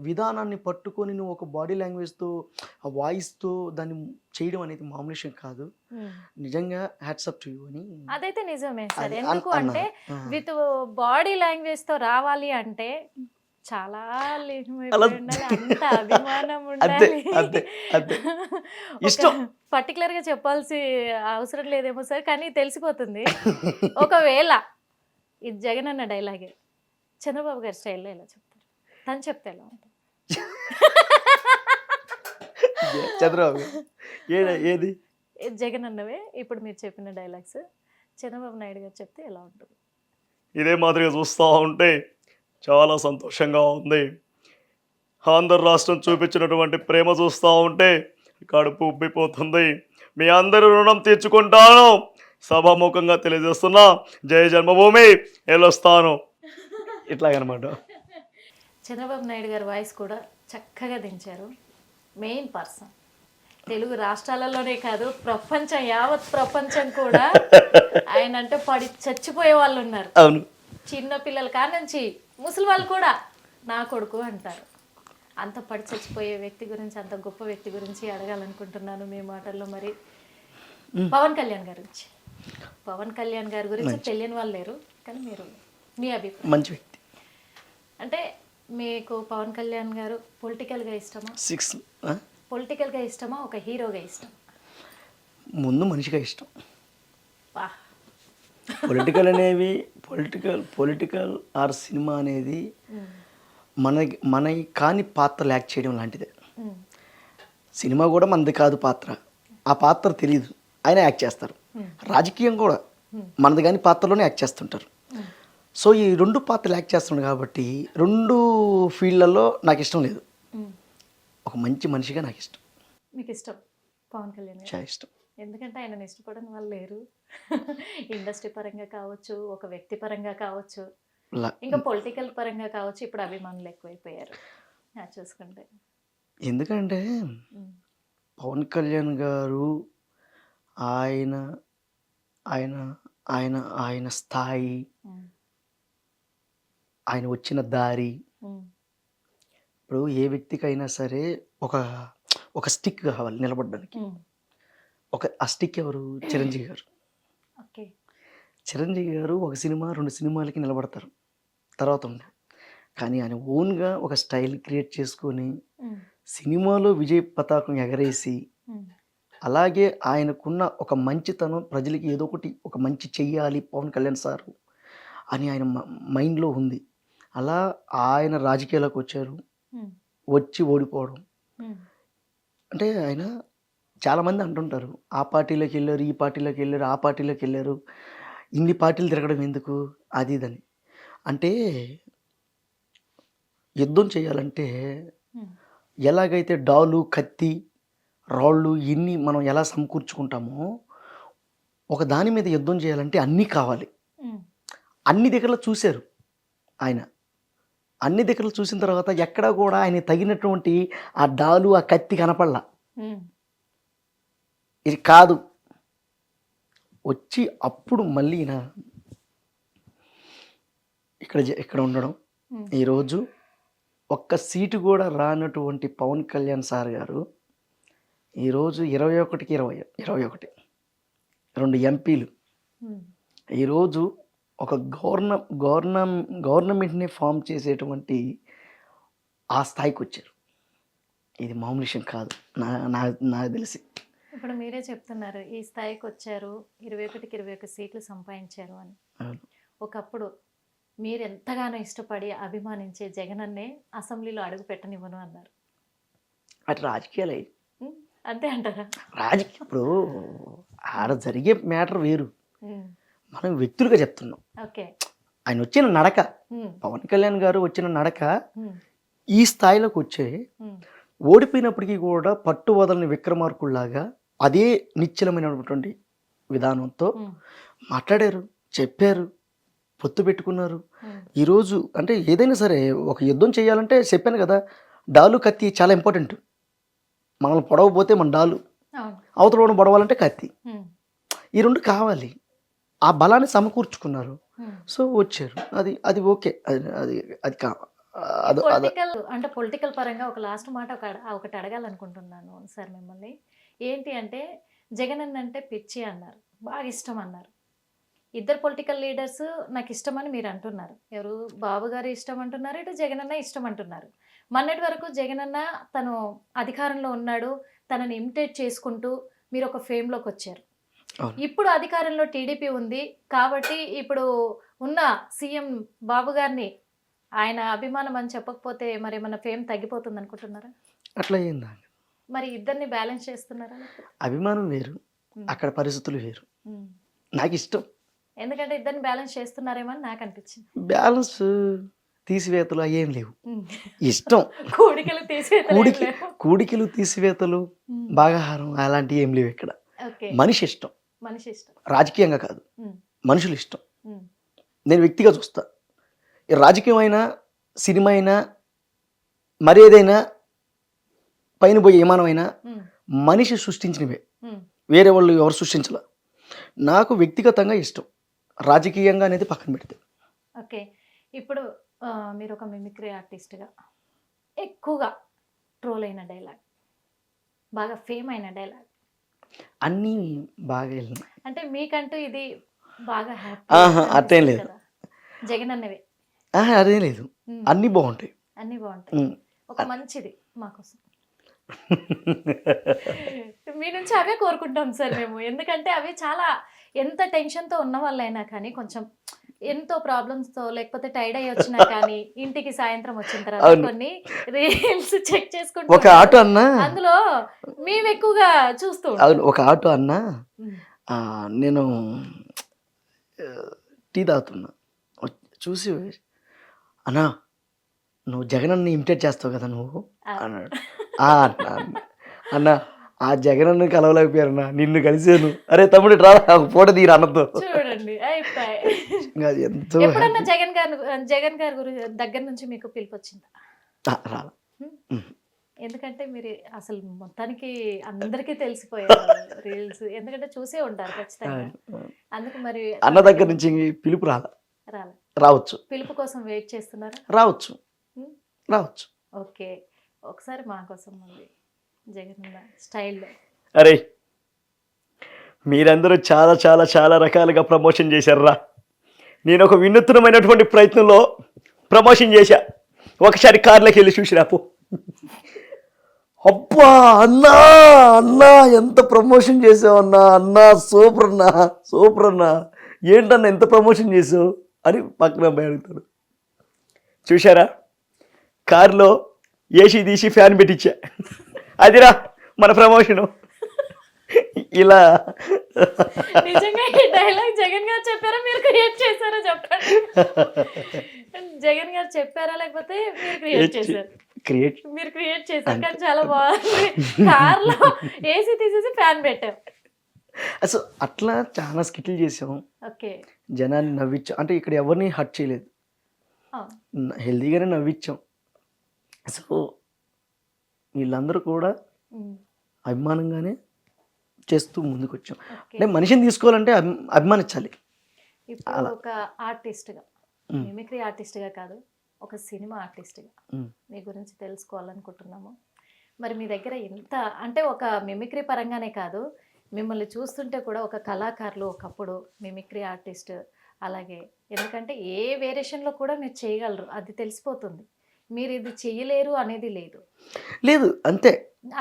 విధానాన్ని పట్టుకొని నువ్వు ఒక బాడీ లాంగ్వేజ్తో ఆ వాయిస్తో దాన్ని చేయడం అనేది మామూలు విషయం కాదు. నిజంగా హ్యాట్సప్ టు యూ అని. అదైతే నిజమే సార్. అది ఎందుకు అంటే విత్ బాడీ లాంగ్వేజ్ తో రావాలి అంటే చాలా ఉండాలి, అంత అభిమానం అంతే ఉండాలి. అంతే అంతే ఇష్టం. పర్టికులర్ గా చెప్పాల్సి అవసరం లేదేమో సార్, కానీ తెలిసిపోతుంది. ఒకవేళ ఇది జగన్ అన్న డైలాగే చంద్రబాబు గారి స్టైల్లో ఎలా చెప్తారు? తను చెప్తే ఎలా ఉంటుంది? చంద్రబాబు ఏది ఇది జగన్ అన్నవే ఇప్పుడు మీరు చెప్పిన డైలాగ్స్ చంద్రబాబు నాయుడు గారు చెప్తే ఎలా ఉంటుంది? ఇదే మాదిరిగా చూస్తూ ఉంటే చాలా సంతోషంగా ఉంది. ఆంధ్ర రాష్ట్రం చూపించినటువంటి ప్రేమ చూస్తూ ఉంటే కడుపు ఉబ్బిపోతుంది. మీ అందరి రుణం తీర్చుకుంటాను సభాముఖంగా తెలియజేస్తున్నా. జయ జన్మభూమి వెళ్ళొస్తాను ఇట్లాగనమాట. చంద్రబాబు నాయుడు గారి వాయిస్ కూడా చక్కగా దించారు. మెయిన్ పర్సన్ తెలుగు రాష్ట్రాలలోనే కాదు ప్రపంచం యావత్ ప్రపంచం కూడా ఆయన అంటే పడి చచ్చిపోయే వాళ్ళు ఉన్నారు. అవును, చిన్న పిల్లల కాడ నుంచి ముసలి వాళ్ళు కూడా నా కొడుకు అంటారు. అంత పడి చచ్చిపోయే వ్యక్తి గురించి, అంత గొప్ప వ్యక్తి గురించి అడగాలనుకుంటున్నాను మీ మాటల్లో. మరి పవన్ కళ్యాణ్ గారి గురించి, పవన్ కళ్యాణ్ గారి గురించి తెలియని వాళ్ళు లేరు, కానీ మీరు మీ అభిప్రాయం. మంచి వ్యక్తి. అంటే మీకు పవన్ కళ్యాణ్ గారు పొలిటికల్గా ఇష్టమా? పొలిటికల్గా ఇష్టమా ఒక హీరోగా ఇష్టం? ముందు మనిషిగా ఇష్టం. వా, పొలిటికల్ అనేవి పొలిటికల్ ఆర్ సినిమా అనేది మన కాని పాత్రలు యాక్ట్ చేయడం లాంటిదే. సినిమా కూడా మనది కాదు పాత్ర, ఆ పాత్ర తెలియదు, ఆయన యాక్ట్ చేస్తారు. రాజకీయం కూడా మనది కాని పాత్రలోనే యాక్ట్ చేస్తుంటారు. సో ఈ రెండు పాత్రలు యాక్ట్ చేస్తున్నాడు కాబట్టి రెండు ఫీల్డ్లలో నాకు ఇష్టం లేదు. ఒక మంచి మనిషిగా నాకు ఇష్టం. మీకు ఇష్టం పవన్ కళ్యాణ్ గారు? చాలా ఇష్టం. ఎందుకంటే ఆయన ఇష్టపడని వాళ్ళు లేరు. ఇండస్ట్రీ పరంగా కావచ్చు, ఒక వ్యక్తి పరంగా కావచ్చు, ఇంకా పొలిటికల్ పరంగా కావచ్చు. ఇప్పుడు అభిమానులు ఎక్కువైపోయారు చూసుకుంటే. ఎందుకంటే పవన్ కళ్యాణ్ గారు ఆయన ఆయన ఆయన ఆయన స్థాయి, ఆయన వచ్చిన దారి. ఇప్పుడు ఏ వ్యక్తికైనా సరే ఒక స్టిక్ కావాలి నిలబడడానికి. ఆ స్టిక్ ఎవరు? చిరంజీవి గారు. చిరంజీవి గారు ఒక సినిమా 2 సినిమాలకి నిలబడతారు, తర్వాత ఉండరు. కానీ ఆయన ఓన్గా ఒక స్టైల్ క్రియేట్ చేసుకొని సినిమాలో విజయ పతాకం ఎగరేసి, అలాగే ఆయనకున్న ఒక మంచితనం ప్రజలకి ఏదో ఒకటి ఒక మంచి చెయ్యాలి పవన్ కళ్యాణ్ సారు అని ఆయన మైండ్లో ఉంది. అలా ఆయన రాజకీయాలకు వచ్చారు, వచ్చి ఓడిపోవడం. అంటే ఆయన చాలామంది అంటుంటారు ఆ పార్టీలోకి వెళ్ళారు, ఈ పార్టీలోకి వెళ్ళారు, ఆ పార్టీలోకి వెళ్ళారు, ఇన్ని పార్టీలు తిరగడం ఎందుకు అది ఇదని. అంటే యుద్ధం చేయాలంటే ఎలాగైతే డాలు, కత్తి, రాళ్ళు ఇన్ని మనం ఎలా సమకూర్చుకుంటామో ఒక దాని మీద యుద్ధం చేయాలంటే అన్నీ కావాలి. అన్ని దగ్గరలో చూశారు ఆయన. అన్ని దగ్గరలు చూసిన తర్వాత ఎక్కడా కూడా ఆయన తగినటువంటి ఆ డాలు, ఆ కత్తి కనపడలా. ఇది కాదు వచ్చి అప్పుడు మళ్ళీ ఇక్కడ ఉండడం. ఈరోజు ఒక్క సీటు కూడా రానటువంటి పవన్ కళ్యాణ్ సార్ గారు ఈరోజు 21కి 21 2 ఎంపీలు ఈరోజు ఒక గవర్నమెంట్ని ఫామ్ చేసేటువంటి ఆ స్థాయికి వచ్చారు. ఇది మామూలు విషయం కాదు నాకు తెలిసి. ఇప్పుడు మీరే చెప్తున్నారు ఈ స్థాయికి వచ్చారు, 21కి 21 సీట్లు సంపాదించారు అని. ఒకప్పుడు మీరు ఎంతగానో ఇష్టపడి అభిమానించే జగనన్నే అసెంబ్లీలో అడుగు పెట్టనివ్వను అన్నారు. అటు రాజకీయాలు అంతే అంటారా? ఇప్పుడు ఆడ జరిగే మ్యాటర్ వేరు, మనం వ్యక్తులుగా చెప్తున్నాం. ఓకే. ఆయన వచ్చిన నడక, ఉమ్, పవన్ కళ్యాణ్ గారు వచ్చిన నడక ఉమ్, ఈ స్థాయిలోకి వచ్చే ఉమ్, ఓడిపోయినప్పటికీ కూడా పట్టు వదలని విక్రమార్కుల్లాగా అదే నిశ్చలమైనటువంటి విధానంతో ఉమ్, మాట్లాడారు, చెప్పారు, పొత్తు పెట్టుకున్నారు. ఉమ్, ఈరోజు అంటే ఏదైనా సరే ఒక యుద్ధం చేయాలంటే చెప్పాను కదా, డాలు కత్తి చాలా ఇంపార్టెంట్. మనల్ని పొడవపోతే మన డాలు, అవును. అవతల వాడిని పొడవాలంటే కత్తి. ఉమ్, ఈ రెండు కావాలి. ఆ బలాన్ని సమకూర్చుకున్నారు. ఉమ్. సో వచ్చారు. అది అది ఓకే. అది అది అది కా అది అది పొలిటికల్ అంటే పొలిటికల్ పరంగా ఒక లాస్ట్ మాట ఒకటి అడగాలనుకుంటున్నాను సార్ మిమ్మల్ని. ఏంటి అంటే జగన్ అన్న అంటే పిచ్చి అన్నారు, బాగా ఇష్టం అన్నారు. ఇద్దరు పొలిటికల్ లీడర్స్ నాకు ఇష్టమని మీరు అంటున్నారు. ఎవరు బాబు గారు ఇష్టం అంటున్నారు, ఇటు జగన్ అన్న ఇష్టం అంటున్నారు. మొన్నటి వరకు జగన్ అన్న తను అధికారంలో ఉన్నాడు, తనని ఇమిటేట్ చేసుకుంటూ మీరు ఒక ఫేమ్లోకి వచ్చారు. అవును. ఇప్పుడు అధికారంలో టీడీపీ ఉంది కాబట్టి ఇప్పుడు ఉన్న సీఎం బాబు గారిని ఆయన అభిమానం అని చెప్పకపోతే మరి ఏమన్నా ఫేమ్ తగ్గిపోతుంది అనుకుంటున్నారా? అట్లా అయిందా? మరి ఇద్దరిని బ్యాలెన్స్ చేస్తున్నారా? అభిమానం వేరు, ఉమ్, అక్కడ పరిస్థితులు వేరు. ఉమ్. నాకు ఇష్టం. ఎందుకంటే ఇద్దరిని బ్యాలెన్స్ చేస్తున్నారేమో అని నాకు అనిపించింది. బ్యాలెన్స్ తీసివేతలు అయ్యేం లేవు. ఉమ్. ఇష్టం. కోడికలు తీసేతలు ఏం లేవు. కూడికలు తీసివేతలు, ఉమ్. భాగాహారం అలాంటివి ఏం లేవు ఇక్కడ. ఓకే. మనిషి ఇష్టం, మనిషి ఇష్టం. రాజకీయంగా కాదు, ఉమ్, మనుషులు ఇష్టం. ఉమ్, నేను వ్యక్తిగా చూస్తా. ఈ రాజకీయం అయినా, సినిమా అయినా, మరేదైనా, పైన పోయే విమానమైనా ఉమ్, మనిషి సృష్టించినవే, ఉమ్. వేరే వాళ్ళు ఎవరు సృష్టించాల. నాకు వ్యక్తిగతంగా ఇష్టం, రాజకీయంగా అనేది పక్కన పెడితే. ఓకే. ఇప్పుడు మీరు ఒక మిమిక్రీ ఆర్టిస్ట్గా ఎక్కువగా ట్రోల్ అయిన డైలాగ్, బాగా ఫేమ్ అయిన డైలాగ్ అన్నీ బాగా వెళ్ళినాయి. అంటే మీకంటూ ఇది బాగా ఆహా, అట్లేం లేదు. కదా జగన్ అన్నవే. అదేం లేదు, ఉమ్, అన్నీ బాగుంటాయి. అన్నీ బాగుంటాయి. ఉమ్. ఒక మంచిది మాకోసం మీ నుంచి అవే కోరుకుంటాం సార్ మేము. ఎందుకంటే అవి చాలా ఎంత టెన్షన్తో ఉన్న వాళ్ళైనా కానీ, కొంచెం ఎంతో ప్రాబ్లమ్స్తో లేకపోతే టైర్డ్ అయ్యి వచ్చినా కానీ ఇంటికి సాయంత్రం వచ్చిన తర్వాత అవును. కొన్ని రీల్స్ చెక్ ఒక చేసుకుంటూ ఆటో అన్నా, అందులో మేము ఎక్కువగా చూస్తూ అవును, ఒక ఆటో అన్నా, ఉమ్, నేను టీ తాగుతున్నా, చూసి అన్నా నువ్వు జగన్ అన్న ఇమిటేట్ చేస్తావు కదా నువ్వు అన్నాడు. అన్న ఆ జగన్ అన్న కలవలేకపోయారన్నా, నిన్ను కలిసాను. అరే తమ్ముడు రా ఫోటో తీరు అన్నతో. చూడండి అయిపోయి. ఇంకా ఎంతో ఎప్పుడన్నా జగన్ గారి గురి దగ్గర నుంచి మీకు పిలుపు వచ్చిందా? రాలా. ఎందుకంటే మీరు అసలు మొత్తానికి అందరికీ తెలిసిపోయారు రీల్స్, ఎందుకంటే చూసే ఉంటారు ఖచ్చితంగా. అందుకు మరి అన్న దగ్గర నుంచి పిలుపు రాలా. రాలే. రావచ్చు, పిలుపు కోసం వెయిట్ చేస్తున్నారా? రావచ్చు, ఉమ్, రావచ్చు. ఓకే. ఒకసారి మా కోసం మళ్ళీ జగన్ స్టైల్లో. అరే మీరందరూ చాలా చాలా చాలా రకాలుగా ప్రమోషన్ చేశారా. నేను ఒక వినూత్నమైనటువంటి ప్రయత్నంలో ప్రమోషన్ చేశా. ఒకసారి కార్లోకి వెళ్ళి చూసి రాపో. అబ్బా అన్నా, అన్నా ఎంత ప్రమోషన్ చేసావు అన్నా, అన్నా సూపర్ అన్నా, సూపర్ అన్నా, ఏంటన్నా ఎంత ప్రమోషన్ చేసావు అని పక్కన అబ్బాయి అడుగుతాడు. చూశారా, కారులో ఏసీ తీసి ఫ్యాన్ పెట్టించా. అదిరా మన ప్రమోషను. ఇలా నిజంగా ఈ డైలాగ్ జగన్ గారు చెప్పారా మీరు క్రియేట్ చేశారా చెప్పండి. జగన్ గారు చెప్పారా లేకపోతే మీరు క్రియేట్ చేశారు? మీరు క్రియేట్ చేశారు, కానీ చాలా బాగుంది. కార్లో ఏసీ తీసేసి ఫ్యాన్ పెట్టారు. అసలు అట్లా చాలా స్కిట్లు చేసాం, ఓకే. జనాన్ని నవ్వించాం. అంటే ఇక్కడ ఎవరిని హర్ట్ చేయలేదు, హెల్దీగానే నవ్వించాం. సో వీళ్ళందరూ కూడా అభిమానంగానే చేస్తూ ముందుకు వచ్చాం. అంటే మనిషిని తీసుకోవాలంటే అభిమానించాలి. ఇప్పుడు ఒక ఆర్టిస్ట్గా, మిమిక్రీ ఆర్టిస్ట్గా కాదు, ఒక సినిమా ఆర్టిస్ట్గా మీ గురించి తెలుసుకోవాలనుకుంటున్నాము. మరి మీ దగ్గర ఎంత అంటే ఒక మిమిక్రీ పరంగానే కాదు, మిమ్మల్ని చూస్తుంటే కూడా ఒక కళాకారులు, ఒకప్పుడు మిమిక్రీ ఆర్టిస్ట్, అలాగే ఎందుకంటే ఏ వేరియేషన్లో కూడా మీరు చేయగలరు, అది తెలిసిపోతుంది. మీరు ఇది చేయలేరు అనేది లేదు. లేదు అంతే.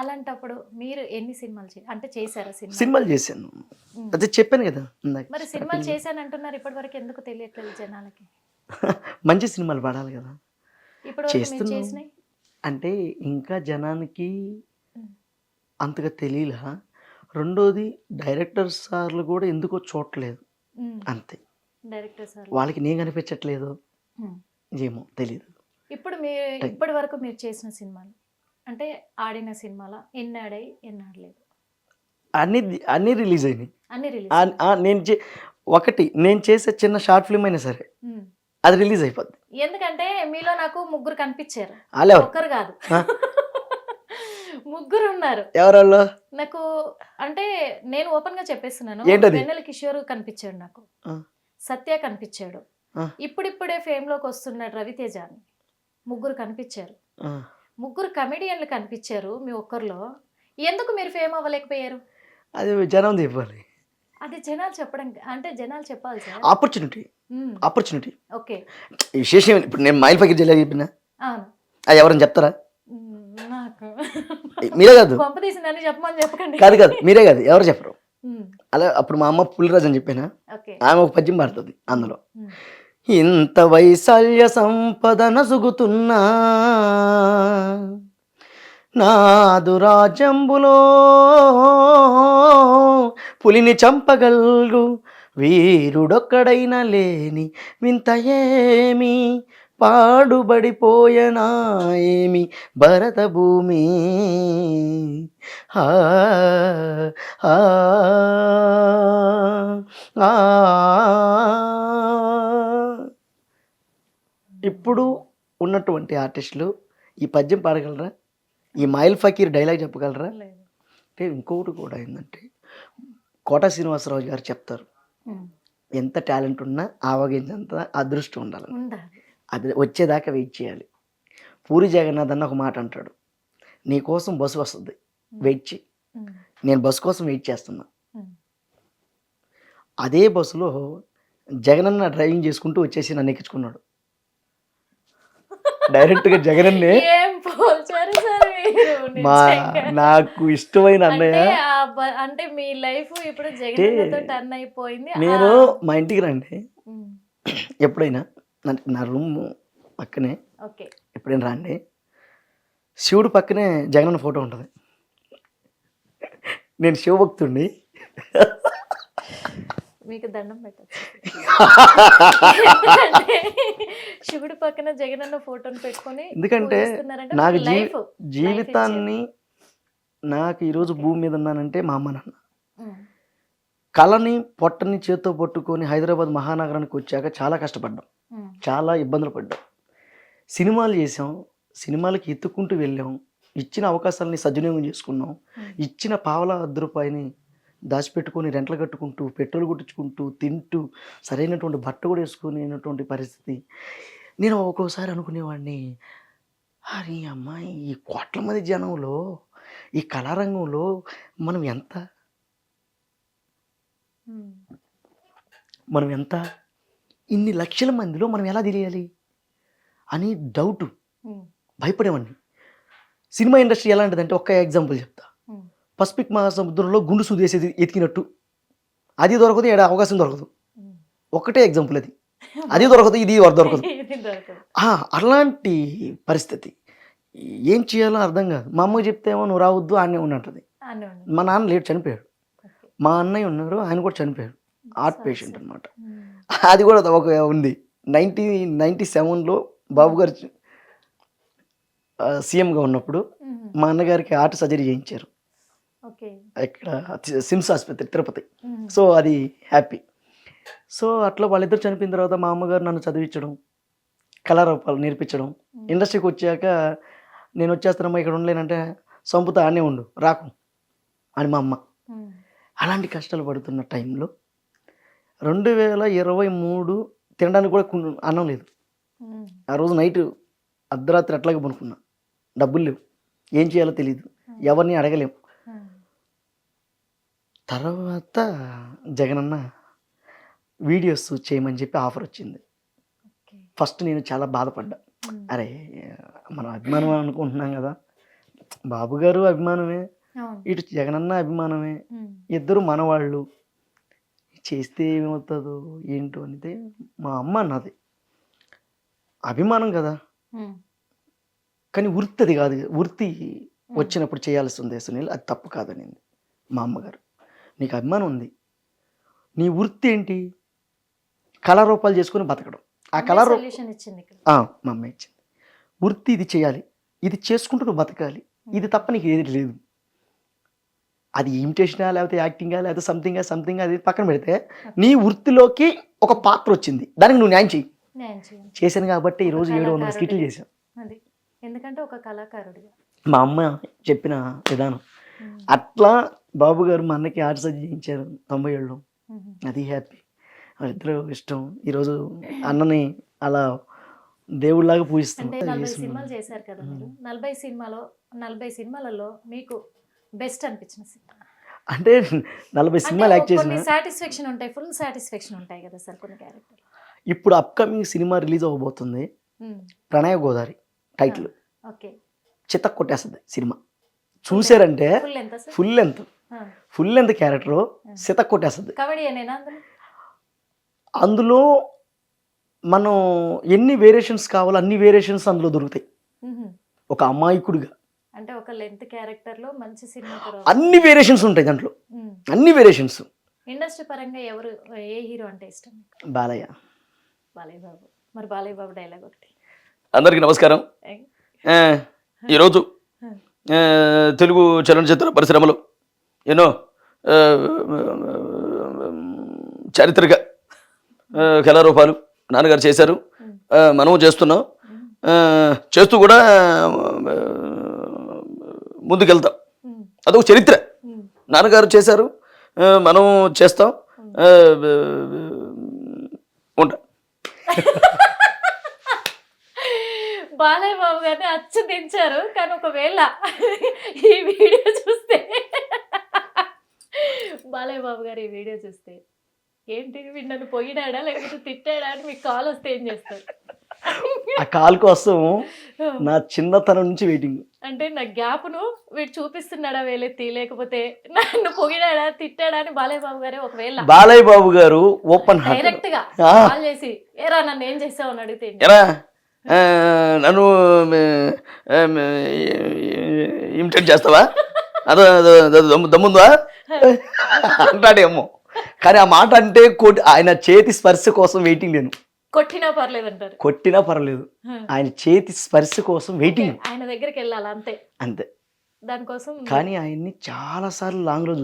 అలాంటప్పుడు మీరు ఎన్ని సినిమాలు అంటే చేశారా? సినిమాలు చేశాను, అదే చెప్పాను కదా. మరి సినిమాలు చేశాను అంటున్నారు, ఇప్పటివరకు ఎందుకు తెలియట్లేదు జనాలకి? మంచి సినిమాలు పడాలి కదా ఇప్పుడు చేస్తున్నాం. అంటే ఇంకా జనానికి అంతగా తెలియలా. రెండోది డైరెక్టర్ సార్లు కూడా ఎందుకో చూడలేదు. అంతే. డైరెక్టర్ సార్ వాళ్ళకి నేను కనిపించట్లేదు ఏమో తెలియదు. ఇప్పుడు మీరు ఇప్పటి వరకు మీరు చేసిన సినిమాలు అంటే ఆడిన సినిమాల ఎన్ని ఆడాయి ఎన్ని ఆడలేదు? అన్నీ రిలీజ్ అయినాయి. అన్ని రిలీజ్. నేను చేసే చిన్న షార్ట్ ఫిల్మ్ అయినా సరే అది రిలీజ్ అయిపోద్ది. ఎందుకంటే మీలో నాకు ముగ్గురు కనిపించారు, వాళ్ళెవరు? ఒక్కరు కాదు ముగ్గురు ఉన్నారు. ఎవరల్లో? నాకు అంటే నేను ఓపెన్ గా చెప్పేస్తున్నాను. ఏంటది? వెన్నెల కిషోర్ కనిపించాడు, నాకు సత్య కనిపించాడు, ఇప్పుడిప్పుడే ఫేమ్ లోకి వస్తున్నాడు రవితేజ అని ముగ్గురు కనిపించారు. ముగ్గురు కమెడియన్లు కనిపించారు మీ ఒక్కరిలో. ఎందుకు మీరు ఫేమ్ అవ్వలేకపోయారు? అది జనం చెప్పాలి. అది జనాలు చెప్పడం అంటే జనాలు చెప్పాలి సార్. ఆపర్చునిటీ. ఓకే. విశేషం ఇప్పుడు నేను మైల్ ఫకీర్ జిల్లా చెప్పినా అవును, అది ఎవరైనా చెప్తారా? నాకు మీరే కాదు. కొంప తీసిందని చెప్పమని చెప్పకండి. కాదు మీరే కాదు, ఎవరు చెప్పరు. అలా అప్పుడు మా అమ్మ పులిరాజు అని చెప్పానా, ఆమె ఒక పద్యం పాడుతుంది అందులో. ఇంత వైశాల్య సంపద నసుగుతున్నా నాదు రాజ్యంబులో పులిని చంపగల్గు వీరుడొక్కడైనా లేని వింత ఏమి పాడుబడిపోయనా ఏమి భరత భూమి. ఇప్పుడు ఉన్నటువంటి ఆర్టిస్టులు ఈ పద్యం పాడగలరా? ఈ మైల్ ఫకీర్ డైలాగ్ చెప్పగలరా? అంటే ఇంకొకటి కూడా ఏంటంటే కోట శ్రీనివాసరావు గారు చెప్తారు, ఎంత టాలెంట్ ఉన్నా ఆవగించంత అదృష్టం ఉండాలి, అది వచ్చేదాకా వెయిట్ చేయాలి. పూరి జగన్నాథ్ అన్న ఒక మాట అంటాడు, నీ కోసం బస్సు వస్తుంది వెయిట్ చేయి. నేను బస్సు కోసం వెయిట్ చేస్తున్నా. అదే బస్సులో జగనన్న డ్రైవింగ్ చేసుకుంటూ వచ్చేసి నన్ను ఎక్కించుకున్నాడు. డైరెక్ట్గా జగనన్నే నాకు ఇష్టమైన అన్నయ్య. అంటే మీ లైఫ్ ఇప్పుడు జగనన్నతో టర్న్ అయిపోయింది. నేను మా ఇంటికి రండి ఎప్పుడైనా, నా రూమ్ పక్కనే ఎప్పుడైనా రండి, శివుడు పక్కనే జగనన్న ఫోటో ఉంటుంది. నేను శివభక్తుడిని. మీకు దండం పెట్టచ్చు. శివుడి పక్కన జగనన్న ఫోటోని పెట్టుకొని, ఎందుకంటే నాకు జీవితాన్ని నాకు ఈరోజు భూమి మీద ఉన్నానంటే మా అమ్మ నాన్న. కళని పొట్టని చేత్తో పట్టుకొని హైదరాబాద్ మహానగరానికి వచ్చాక చాలా కష్టపడ్డాం, చాలా ఇబ్బందులు పడ్డాం. సినిమాలు చేసాం, సినిమాలకి ఎత్తుకుంటూ వెళ్ళాం, ఇచ్చిన అవకాశాలని సద్వినియోగం చేసుకున్నాం. ఇచ్చిన పావలా 10 రూపాయని దాచిపెట్టుకొని రెంట్లు కట్టుకుంటూ, పెట్రోల్ కొట్టించుకుంటూ, తింటూ, సరైనటువంటి బట్ట కూడా వేసుకునేటువంటి పరిస్థితి. నేను ఒక్కోసారి అనుకునేవాడిని, అరే అమ్మాయి ఈ కోట్ల మంది జనంలో ఈ కళారంగంలో మనం ఎంత ఇన్ని లక్షల మందిలో మనం ఎలా తెలియాలి అని డౌటు, భయపడేవాడిని. సినిమా ఇండస్ట్రీ ఎలాంటిదంటే ఒక్క ఎగ్జాంపుల్ చెప్తా. పసిఫిక్ మహాసముద్రంలో గుండు సూదేసేది ఎతికినట్టు, అది దొరకదు, ఏడా అవకాశం దొరకదు. ఒకటే ఎగ్జాంపుల్ అది, అది దొరకదు, ఇది దొరకదు. అలాంటి పరిస్థితి. ఏం చేయాలో అర్థం కాదు. మా అమ్మకి చెప్తేమో నువ్వు రావద్దు ఆడనే ఉన్నట్టుంది. మా నాన్న లేట్ చనిపోయాడు, మా అన్నయ్య ఉన్నారు, ఆయన కూడా చనిపోయాడు, హార్ట్ పేషెంట్ అనమాట. అది కూడా ఒక ఉంది. 1997లో బాబు గారు సీఎంగా ఉన్నప్పుడు మా అన్నగారికి హార్ట్ సర్జరీ చేయించారు ఇక్కడ సిమ్స్ ఆసుపత్రి తిరుపతి. సో అది హ్యాపీ. సో అట్లా వాళ్ళిద్దరు చనిపోయిన తర్వాత మా అమ్మగారు నన్ను చదివించడం, కళారూపాలు నేర్పించడం. ఇండస్ట్రీకి వచ్చాక నేను వచ్చేస్తానమ్మా ఇక్కడ ఉండలేనంటే, సంపుతా ఆనే ఉండు రాకు అని మా అమ్మ. అలాంటి కష్టాలు పడుతున్న టైంలో 2023 తినడానికి కూడా అన్నం లేదు. ఆ రోజు నైట్ అర్ధరాత్రి అట్లాగే పనుకున్నా, డబ్బులు లేవు, ఏం చేయాలో తెలియదు, ఎవరిని అడగలేము. తర్వాత జగనన్న వీడియోస్ చేయమని చెప్పి ఆఫర్ వచ్చింది. ఫస్ట్ నేను చాలా బాధపడ్డా, అరే మనం అభిమానం అనుకుంటున్నాం కదా, బాబు గారు అభిమానమే, ఇటు జగనన్న అభిమానమే, ఇద్దరు మనవాళ్ళు, చేస్తే ఏమవుతుందో ఏంటో అనేది మా అమ్మ అన్నది. అభిమానం కదా, కానీ వృత్తి అది కాదు, వృత్తి వచ్చినప్పుడు చేయాల్సి ఉంది సునీల్, అది తప్పు కాదనింది మా అమ్మగారు. నీకు అభిమానం ఉంది, నీ వృత్తి ఏంటి, కళారూపాలు చేసుకొని బతకడం. ఆ కళారూపం సొల్యూషన్ ఇచ్చింది ఇక్కడ. మా అమ్మ ఇచ్చింది. వృత్తి ఇది చేయాలి, ఇది చేసుకుంటూ నువ్వు బతకాలి, ఇది తప్ప నీకు ఏది లేదు. అది ఇమిటేషనా లేకపోతే యాక్టింగా లేకపోతే సంథింగ్ అది పక్కన పెడితే నీ వృత్తిలోకి ఒక పాత్ర వచ్చింది, దానికి నువ్వు న్యాయం చెయ్యి. న్యాయం చేయండి. చేశాను కాబట్టి ఈరోజు 700 స్కిట్లు చేశాను. అది ఎందుకంటే ఒక కళాకారుడిగా. మా అమ్మ చెప్పిన విధానం అట్లా. బాబు గారు మా అన్నకి ఆర్ట్ సర్జరీ చేయించారు 97లో. అది హ్యాపీ, వాళ్ళిద్దరూ ఇష్టం. ఈరోజు అన్నని అలా దేవుళ్ళలాగా పూజిస్తాం. అంటే 40 సినిమాలు చేశారు కదా మీరు. 40 సినిమాలలో మీకు బెస్ట్ అనిపించిన సినిమా అంటే 40 సినిమాలు యాక్ట్ చేసిన సాటిస్ఫాక్షన్ ఉంటాయి, ఫుల్ సాటిస్ఫాక్షన్ ఉంటాయి కదా సార్ కొన్ని క్యారెక్టర్. ఇప్పుడు అప్కమింగ్ సినిమా రిలీజ్ అవ్వబోతుంది, ప్రణయ గోదావరి టైటిల్. ఓకే, చిత్త కొట్టేస్తుంది సినిమా. చూసారంటే ఫుల్ లెంత్ క్యారెక్టర్ చిత్త కొట్టేస్తుంది. కబడ్డీ అనేనా అందులో మనం ఎన్ని వేరియేషన్స్ కావాలో అన్ని వేరియేషన్స్ అందులో దొరుకుతాయి. ఒక అమాయకుడిగా అంటే ఒక లెంత్ క్యారెక్టర్ లో మంచి సినిమా అన్ని వేరియేషన్స్ ఉంటాయి దాంట్లో, అన్ని వేరియేషన్స్. ఇండస్ట్రీ పరంగా ఎవరు ఏ హీరో అంటే ఇష్టం? బాలయ్య బాబు. మరి బాలయ్య బాబు డైలాగ్ ఒకటి. అందరికీ నమస్కారం. ఈరోజు తెలుగు చలనచిత్ర పరిశ్రమలో ఎన్నో చారిత్రక కళారూపాలు నాన్నగారు చేశారు, మనము చేస్తున్నాం, చేస్తూ కూడా ముందుకెళ్తాం. అదొక చరిత్ర. నాన్నగారు చేశారు, మనం చేస్తాం, ఉంటాం. బాలయ్య బాబు గారిని అచ్చు దించారు, కానీ ఒకవేళ ఈ వీడియో చూస్తే బాలయ్య బాబు గారు ఈ వీడియో చూస్తే ఏంటి నన్ను పొగిడాడా లేకపోతే తిట్టాడా అని మీకు కాల్ వస్తే ఏం చేస్తారు? ఆ కాల్ కోసం నా చిన్నతనం నుంచి వెయిటింగ్. అంటే నా గ్యాప్ను వీడు చూపిస్తున్నాడా వేలెత్తి, లేకపోతే నన్ను పొగిడాడా తిట్టాడా అని బాలయ్య బాబు గారే ఒకవేళ బాలయ్య బాబు గారు ఓపెన్ డైరెక్ట్ గా కాల్ చేసి ఏరా నన్ను ఏం చేసావు అని అడిగితే నన్ను ఇమిటేట్ చేస్తావా, అదో దమ్ముందా అంటాడేమో. కానీ ఆ మాట అంటే ఆయన చేతి స్పర్శ కోసం వెయిటింగ్. నేను కొట్టినా పర్లేదు అంటారు, కొట్టినా పర్లేదు, ఆయన చేతి స్పర్శ కోసం వెయిటింగ్. ఆయన దగ్గరికి వెళ్ళాలి అంతే అంతే. దానికోసం. కానీ ఆయన్ని చాలా సార్లు లాంగ్ లో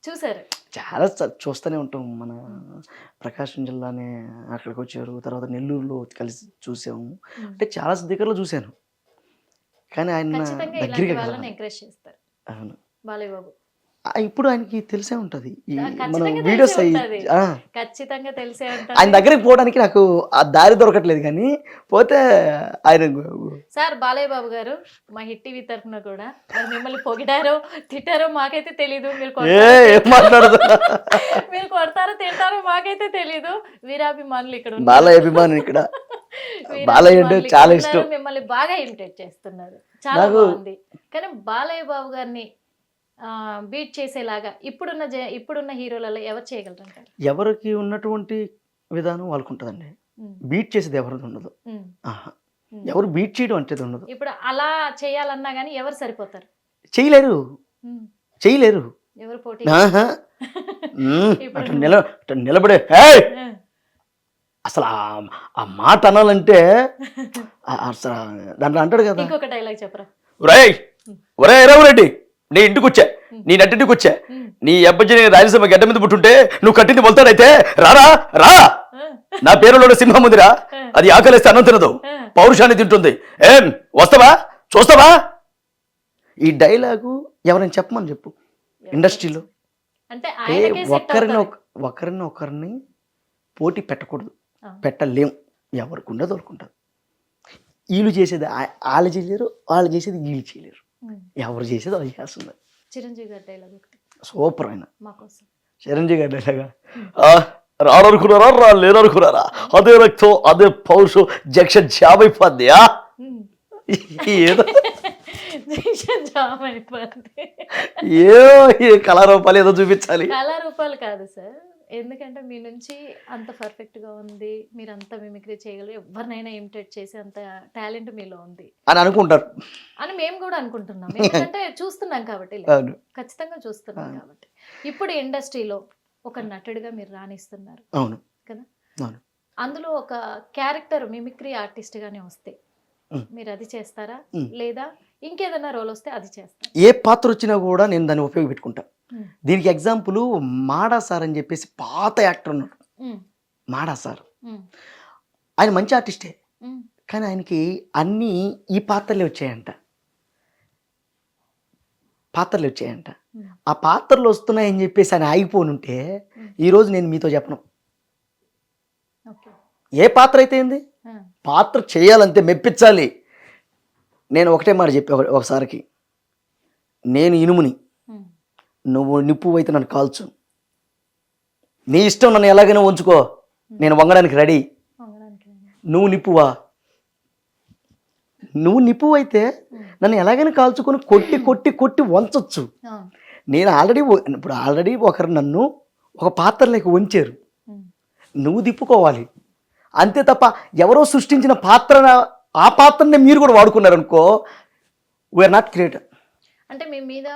చూసారు, చాలా చూస్తూనే ఉంటాం. మన ప్రకాశం జిల్లానే అక్కడికి వచ్చారు, తర్వాత నెల్లూరులో కలిసి చూసాము. అంటే చాలా దగ్గరలో చూశాను, కానీ ఆయన దగ్గరికి ఎంకరేజ్ చేస్తారు. అవును, బాలయ్య బాబు ఇప్పుడు ఆయనకి తెలిసే ఉంటది, మన వీడియోస్ ఖచ్చితంగా తెలిసే ఉంటది. ఆయన దగ్గరికి పోవడానికి నాకు ఆ దారి దొరకట్లేదు, కానీ పోతే ఆయన. సార్ బాలయ్య బాబు గారు మా హిట్ టీవీ తరఫున కూడా మిమ్మల్ని పొగిడారో తిట్టారో మాకైతే తెలీదు. మీరు కొడతారో తింటారో మాకైతే తెలీదు. వీరాభిమానులు ఇక్కడ, బాలయ్య అభిమానులు ఇక్కడ. బాలయ్య అంటే చాలా ఇష్టం. మిమ్మల్ని బాగా ఇమిటేట్ చేస్తున్నారు, చాలా బాగుంది. కానీ బాలయ్య బాబు గారిని బీట్ చేసేలాగా ఇప్పుడున్న హీరోలలో ఎవరు చేయగలరంటారు? ఎవరికి ఉన్నటువంటి విధానం వాళ్ళకు ఉంటుందండి. బీట్ చేసేది ఎవరిది ఉండదు, ఎవరు బీట్ చేయడం అంటే ఉండదు. ఇప్పుడు అలా చేయాలన్నా కానీ ఎవరు సరిపోతారు? చేయలేరు. ఎవరు పోటీ? నిలబడే అసలు ఆ మాట అనాలంటే అసలు దాంట్లో అంటాడు కదా. ఇంకొక డైలాగ్ చెప్పరా? ఒరే రెడ్డి, నీ ఇంటికి వచ్చా, నీ నట్టింటికి వచ్చా, నీ అబ్బాయి రాయలసీమ గడ్డ మీద పుట్టుంటే నువ్వు కట్టింది మొలతాడైతే రా నా పేరులో సింహం ఉందిరా, అది ఆకలిస్తే అన్నం తినదు, పౌరుషాన్ని తింటుంది. ఏం వస్తావా, చూస్తావా? ఈ డైలాగు ఎవరైనా చెప్పమని చెప్పు ఇండస్ట్రీలో. అంటే ఒకరిని పోటీ పెట్టకూడదు, పెట్టలేం. ఎవరికి ఉండదు దొరుకుంటారు. వీళ్ళు చేసేది వాళ్ళు చేయలేరు, వాళ్ళు చేసేది వీళ్ళు చేయలేరు. ఎవరు చేసేది వాళ్ళు చేస్తుంది. చిరంజీవి గారి డైలాగ్ ఒకటి సూపర్. ఆయన మాకోసం చిరంజీవి గారి డైలాగా, రాననుకున్నారా లేననుకున్నారా, అదే రక్తం అదే పౌరుషం జంక్షన్ జామ్ అయిపోద్దియా. ఏదో కళారూపాలు ఏదో చూపించాలి. కళారూపాలు కాదు సార్, ఎందుకంటే మీ నుంచి అంత పర్ఫెక్ట్గా ఉంది, మీరు అంత మిమిక్రీ చేయగలరు, ఎవరినైనా ఇమిటేట్ చేసి అంత టాలెంట్ మీలో ఉంది అని అనుకుంటారు అని మేము కూడా అనుకుంటున్నాం. ఎందుకంటే చూస్తున్నాం కాబట్టి, ఖచ్చితంగా చూస్తున్నాం కాబట్టి. ఇప్పుడు ఇండస్ట్రీలో ఒక నటుడిగా మీరు రాణిస్తున్నారు. అవును కదా, అవును. అందులో ఒక క్యారెక్టర్ మిమిక్రీ ఆర్టిస్ట్ గానే వస్తే మ్. మీరు అది చేస్తారా మ్. లేదా ఇంకేదైనా రోల్ వస్తే అది చేస్తారా? ఏ పాత్ర వచ్చినా కూడా నేను దాన్ని ఉపయోగపెట్టుకుంటా. మ్. దీనికి ఎగ్జాంపుల్ మాడా సార్ అని చెప్పేసి పాత యాక్టర్ ఉన్నాడు. మ్. మాడా సార్ మ్. ఆయన మంచి ఆర్టిస్టే, మ్. కానీ ఆయనకి అన్నీ ఈ పాత్రలే వచ్చాయంట. మ్. ఆ పాత్రలు వస్తున్నాయని చెప్పేసి ఆయన ఆగిపోనుంటే ఈరోజు నేను మీతో చెప్పను. ఓకే. ఏ పాత్ర అయితే ఏంది, ఆ. పాత్ర చేయాలంటే మెప్పించాలి. నేను ఒకటే మాట చెప్పి ఒకసారికి, నేను ఇనుముని, మ్. నువ్వు నిప్పు అయితే నన్ను కాల్చు, నీ ఇష్టం, నన్ను ఎలాగైనా ఉంచుకో, నేను వంగడానికి రెడీ. వంగడానికి రెడీ. నువ్వు నిప్పువా, నువ్వు నిప్పు అయితే నన్ను ఎలాగైనా కాల్చుకొని కొట్టి కొట్టి కొట్టి వంచొచ్చు. అవును. నేను ఆల్రెడీ ఒకరు నన్ను ఒక పాత్రలోకి వంచారు, మ్. నువ్వు తిప్పుకోవాలి అంతే తప్ప ఎవరో సృష్టించిన పాత్ర, ఆ పాత్రనే మీరు కూడా వాడుకున్నారనుకో, వీఆర్ నాట్ క్రియేటర్. అంటే మీ మీద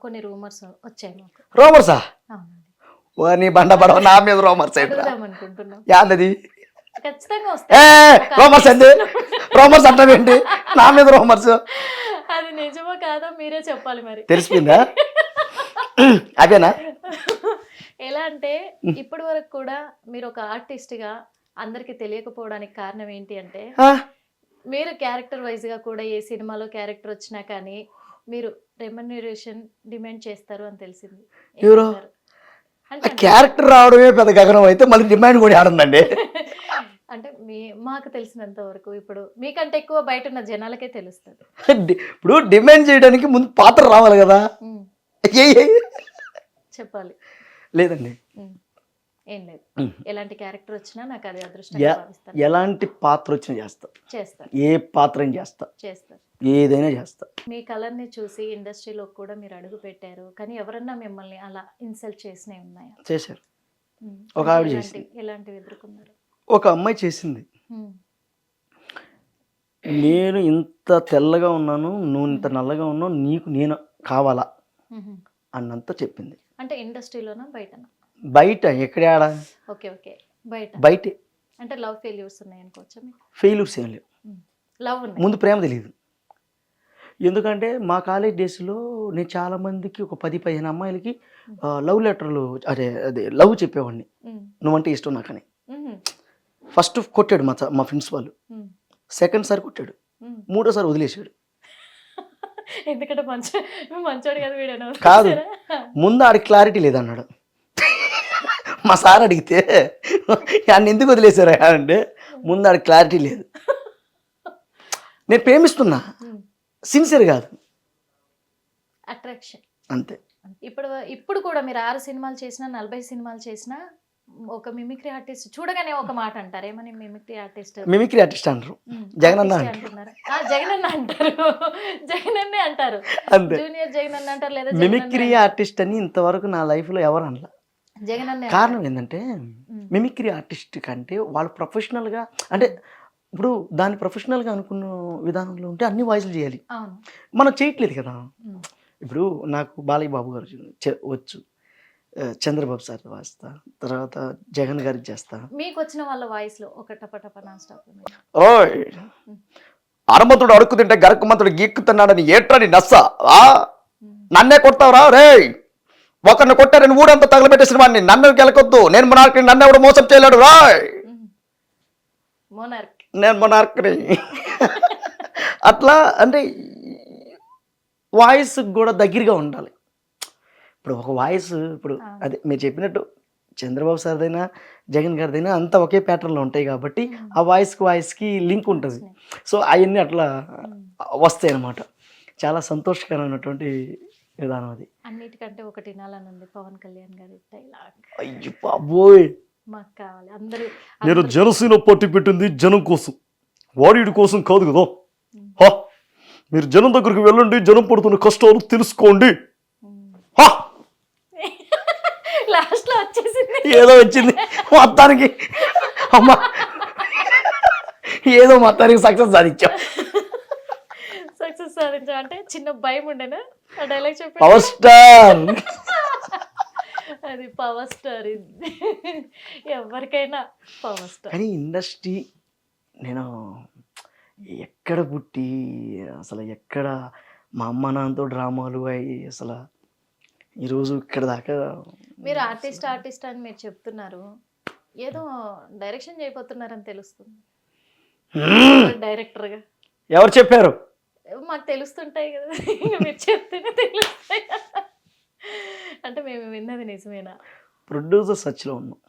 కొన్ని రూమర్స్ వచ్చాయి మాకు. రోమర్సా? అవునండి. నీ బండ పడవ నా మీద రోమర్స్ అయితే అడుగుదాం అనుకుంటున్నాం. యాందది? ఖచ్చితంగా ఏ వస్తాయి. రోమర్స్ అండి, రోమర్స్ అంటావేంటి నా మీద రోమర్స్? అది నిజమో కాదో మీరే చెప్పాలి మరి. తెలిసిపోయిందా? అదేనా? ఎలా అంటే ఇప్పటి వరకు కూడా మీరు ఒక ఆర్టిస్ట్ గా అందరికి తెలియకపోవడానికి కారణం ఏంటి అంటే, ఆ, మీరు క్యారెక్టర్ వైజ్ గా కూడా ఏ సినిమాలో క్యారెక్టర్ వచ్చినా కానీ మీరు రెమ్యునరేషన్ డిమాండ్ చేస్తారు అని తెలిసింది. ఎవరు? ఏమంటారు? అంటే క్యారెక్టర్ రావడమే పెద్ద గగనం అయితే మళ్ళీ డిమాండ్ కూడా ఆడుందండి. అంటే మాకు తెలిసినంత వరకు ఇప్పుడు మీకంటే ఎక్కువ బయట ఉన్న జనాలకే తెలుస్తుంది. ఇప్పుడు డిమాండ్ చేయడానికి ముందు పాత్ర రావాలి కదా. ఉమ్. చెప్పాలి. లేదండి, ఉమ్. ఏం లేదు. ఉమ్. ఎలాంటి క్యారెక్టర్ వచ్చినా నాకు అది అదృష్టంగా భావిస్తాను. ఎలాంటి పాత్ర వచ్చినా చేస్తా, చేస్తారు. ఏ పాత్ర చేస్తా, చేస్తారు. ఏదైనా చేస్తా. మీ కలర్ని చూసి ఇండస్ట్రీలో కూడా మీరు అడుగు పెట్టారు, కానీ ఎవరన్నా మిమ్మల్ని అలా ఇన్సల్ట్ చేసినవి ఉన్నాయా? చేశారు. ఉమ్. ఒక ఆవిడ ఎలాంటివి ఎదుర్కొన్నారు? ఒక అమ్మాయి చేసింది, ఉమ్. నేను ఇంత తెల్లగా ఉన్నాను, నువ్వు ఇంత నల్లగా ఉన్నావు, నీకు నేను కావాలా ఉహు. అన్నంత చెప్పింది. అంటే ఇండస్ట్రీలోనా బయటనా? బయట ఎక్కడా? ఓకే ఓకే, బయట. బయటే. అంటే లవ్ ఫెయిల్యూర్స్ ఉన్నాయి అనుకోవచ్చా మీకు? ఫెయిల్యూర్స్ ఏం లేవు. లవ్ ఉన్నాయి. ముందు ప్రేమ తెలియదు. ఎందుకంటే మా కాలేజ్ డేస్లో నేను చాలామందికి ఒక 10-15 అమ్మాయిలకి లవ్ లెటర్లు అదే లవ్ చెప్పేవాడిని, ఉమ్. నువ్వంటే ఇష్టం నాకని. ఉహు. ఫస్ట్ కొట్టాడు మా ఫ్రెండ్స్ వాళ్ళు, ఉమ్. సెకండ్ సారి కొట్టాడు, ఉమ్. మూడోసారి వదిలేసాడు. ఎందుకంటే మంచోడు కదా వీడను. కాదు, ముందు ఆడికి క్లారిటీ లేదన్నాడు. మా సార్ అడిగితే ఆయన ఎందుకు వదిలేశారా అంటే, ముందు ఆడికి క్లారిటీ లేదు. నేను ప్రేమిస్తున్నా, సిన్సియర్ కాదు, అట్రాక్షన్ అంతే. ఇప్పుడు కూడా మీరు 6 సినిమాలు చేసినా 40 సినిమాలు చేసినా ఒక మిమిక్రీ ఆర్టిస్ట్ చూడగానే ఒక మాట అంటారు, ఏమని? మిమిక్రీ ఆర్టిస్ట్, మిమిక్రీ ఆర్టిస్ట్ అంటారు, జగనన్న అంటున్నారు. జగనన్న అంటారు, జగనన్నే అంటారు, అంతే. జూనియర్ జగనన్న అంటారు, లేదా మిమిక్రీ ఆర్టిస్ట్ అని ఇంతవరకు నా లైఫ్లో ఎవరు అనలా. జగనన్నే. కారణం ఏంటంటే మిమిక్రీ ఆర్టిస్ట్ కంటే వాళ్ళు ప్రొఫెషనల్గా, అంటే ఇప్పుడు దాన్ని ప్రొఫెషనల్గా అనుకున్న విధానంలో ఉంటే అన్ని వాయిస్లు చేయాలి, అవును. మనం చేయట్లేదు కదా. ఉమ్. ఇప్పుడు నాకు బాలయ్య బాబు గారు వచ్చు, చంద్రబాబు సార్ వాయిస్తా, తర్వాత జగన్ గారికి చేస్తా. మీకు వచ్చిన వాళ్ళ వాయిస్ లో ఒక టప నాన్ స్టాప్. ఓయ్, హనుమంతుడు అడుక్కు తింటే గరకుమంతుడు గీక్కుతున్నాడని ఏట్రని నస్స, నన్నే కొడతావురా రే, ఒకరిని కొట్టారని ఊరంతా తగలబెట్టేసిన వాడిని నన్ను గెలకొద్దు, నేను మొనార్క్ని, నన్ను ఎవడు మోసం చేయలేడు రాయ్, మోనార్క్. నేను మొనార్క్ని. అట్లా అంటే వాయిస్ కూడా దగ్గరగా ఉండాలి. ఇప్పుడు ఒక వాయిస్, ఇప్పుడు అదే మీరు చెప్పినట్టు చంద్రబాబు సార్దైనా జగన్ గారిదైనా అంతా ఒకే ప్యాటర్న్లో ఉంటాయి కాబట్టి ఆ వాయిస్కి లింక్ ఉంటుంది. సో అవన్నీ అట్లా వస్తాయి అన్నమాట. చాలా సంతోషకరమైనటువంటి విధానం అది. అన్నిటికంటే ఒకటి వినాలని ఉంది, పవన్ కళ్యాణ్ గారి డైలాగ్. అయ్యో బాబోయ్, మాకు కావాలి. అందరూ నేను జనసేన పార్టీ పెట్టింది జనం కోసం, వాడి కోసం కాదు కదా. హా, మీరు జనం దగ్గరికి వెళ్ళండి, జనం పడుతున్న కష్టాలు తెలుసుకోండి. హా, లాస్ట్ లో వచ్చేసింది, ఏదో వచ్చింది మొత్తానికి. అమ్మా, ఏదో మొత్తానికి సక్సెస్ సాధించాం. సక్సెస్ సాధించా అంటే చిన్న భయం ఉండేనా ఆ డైలాగ్ చెప్పి? పవర్ స్టార్ అది పవర్ స్టార్ ఇది, ఎవరికైనా పవర్ స్టార్. కానీ ఇండస్ట్రీ నేను ఎక్కడ పుట్టి అసలు ఎక్కడ మా అమ్మ నాన్నతో డ్రామాలు అయ్యి అసలు ఈరోజు ఇక్కడ దాకా మీరు ఆర్టిస్ట్ అని మీరు చెప్తున్నారు, ఏదో డైరెక్షన్ చేయబోతున్నారని తెలుస్తుంది డైరెక్టర్గా. ఎవరు చెప్పారు? మాకు తెలుస్తుంటాయి కదా, ఇంకా మీరు చెప్తేనే తెలుస్తాయి. అంటే మేము విన్నది నిజమేనా? ప్రొడ్యూసర్ సచ్లో ఉన్నాం.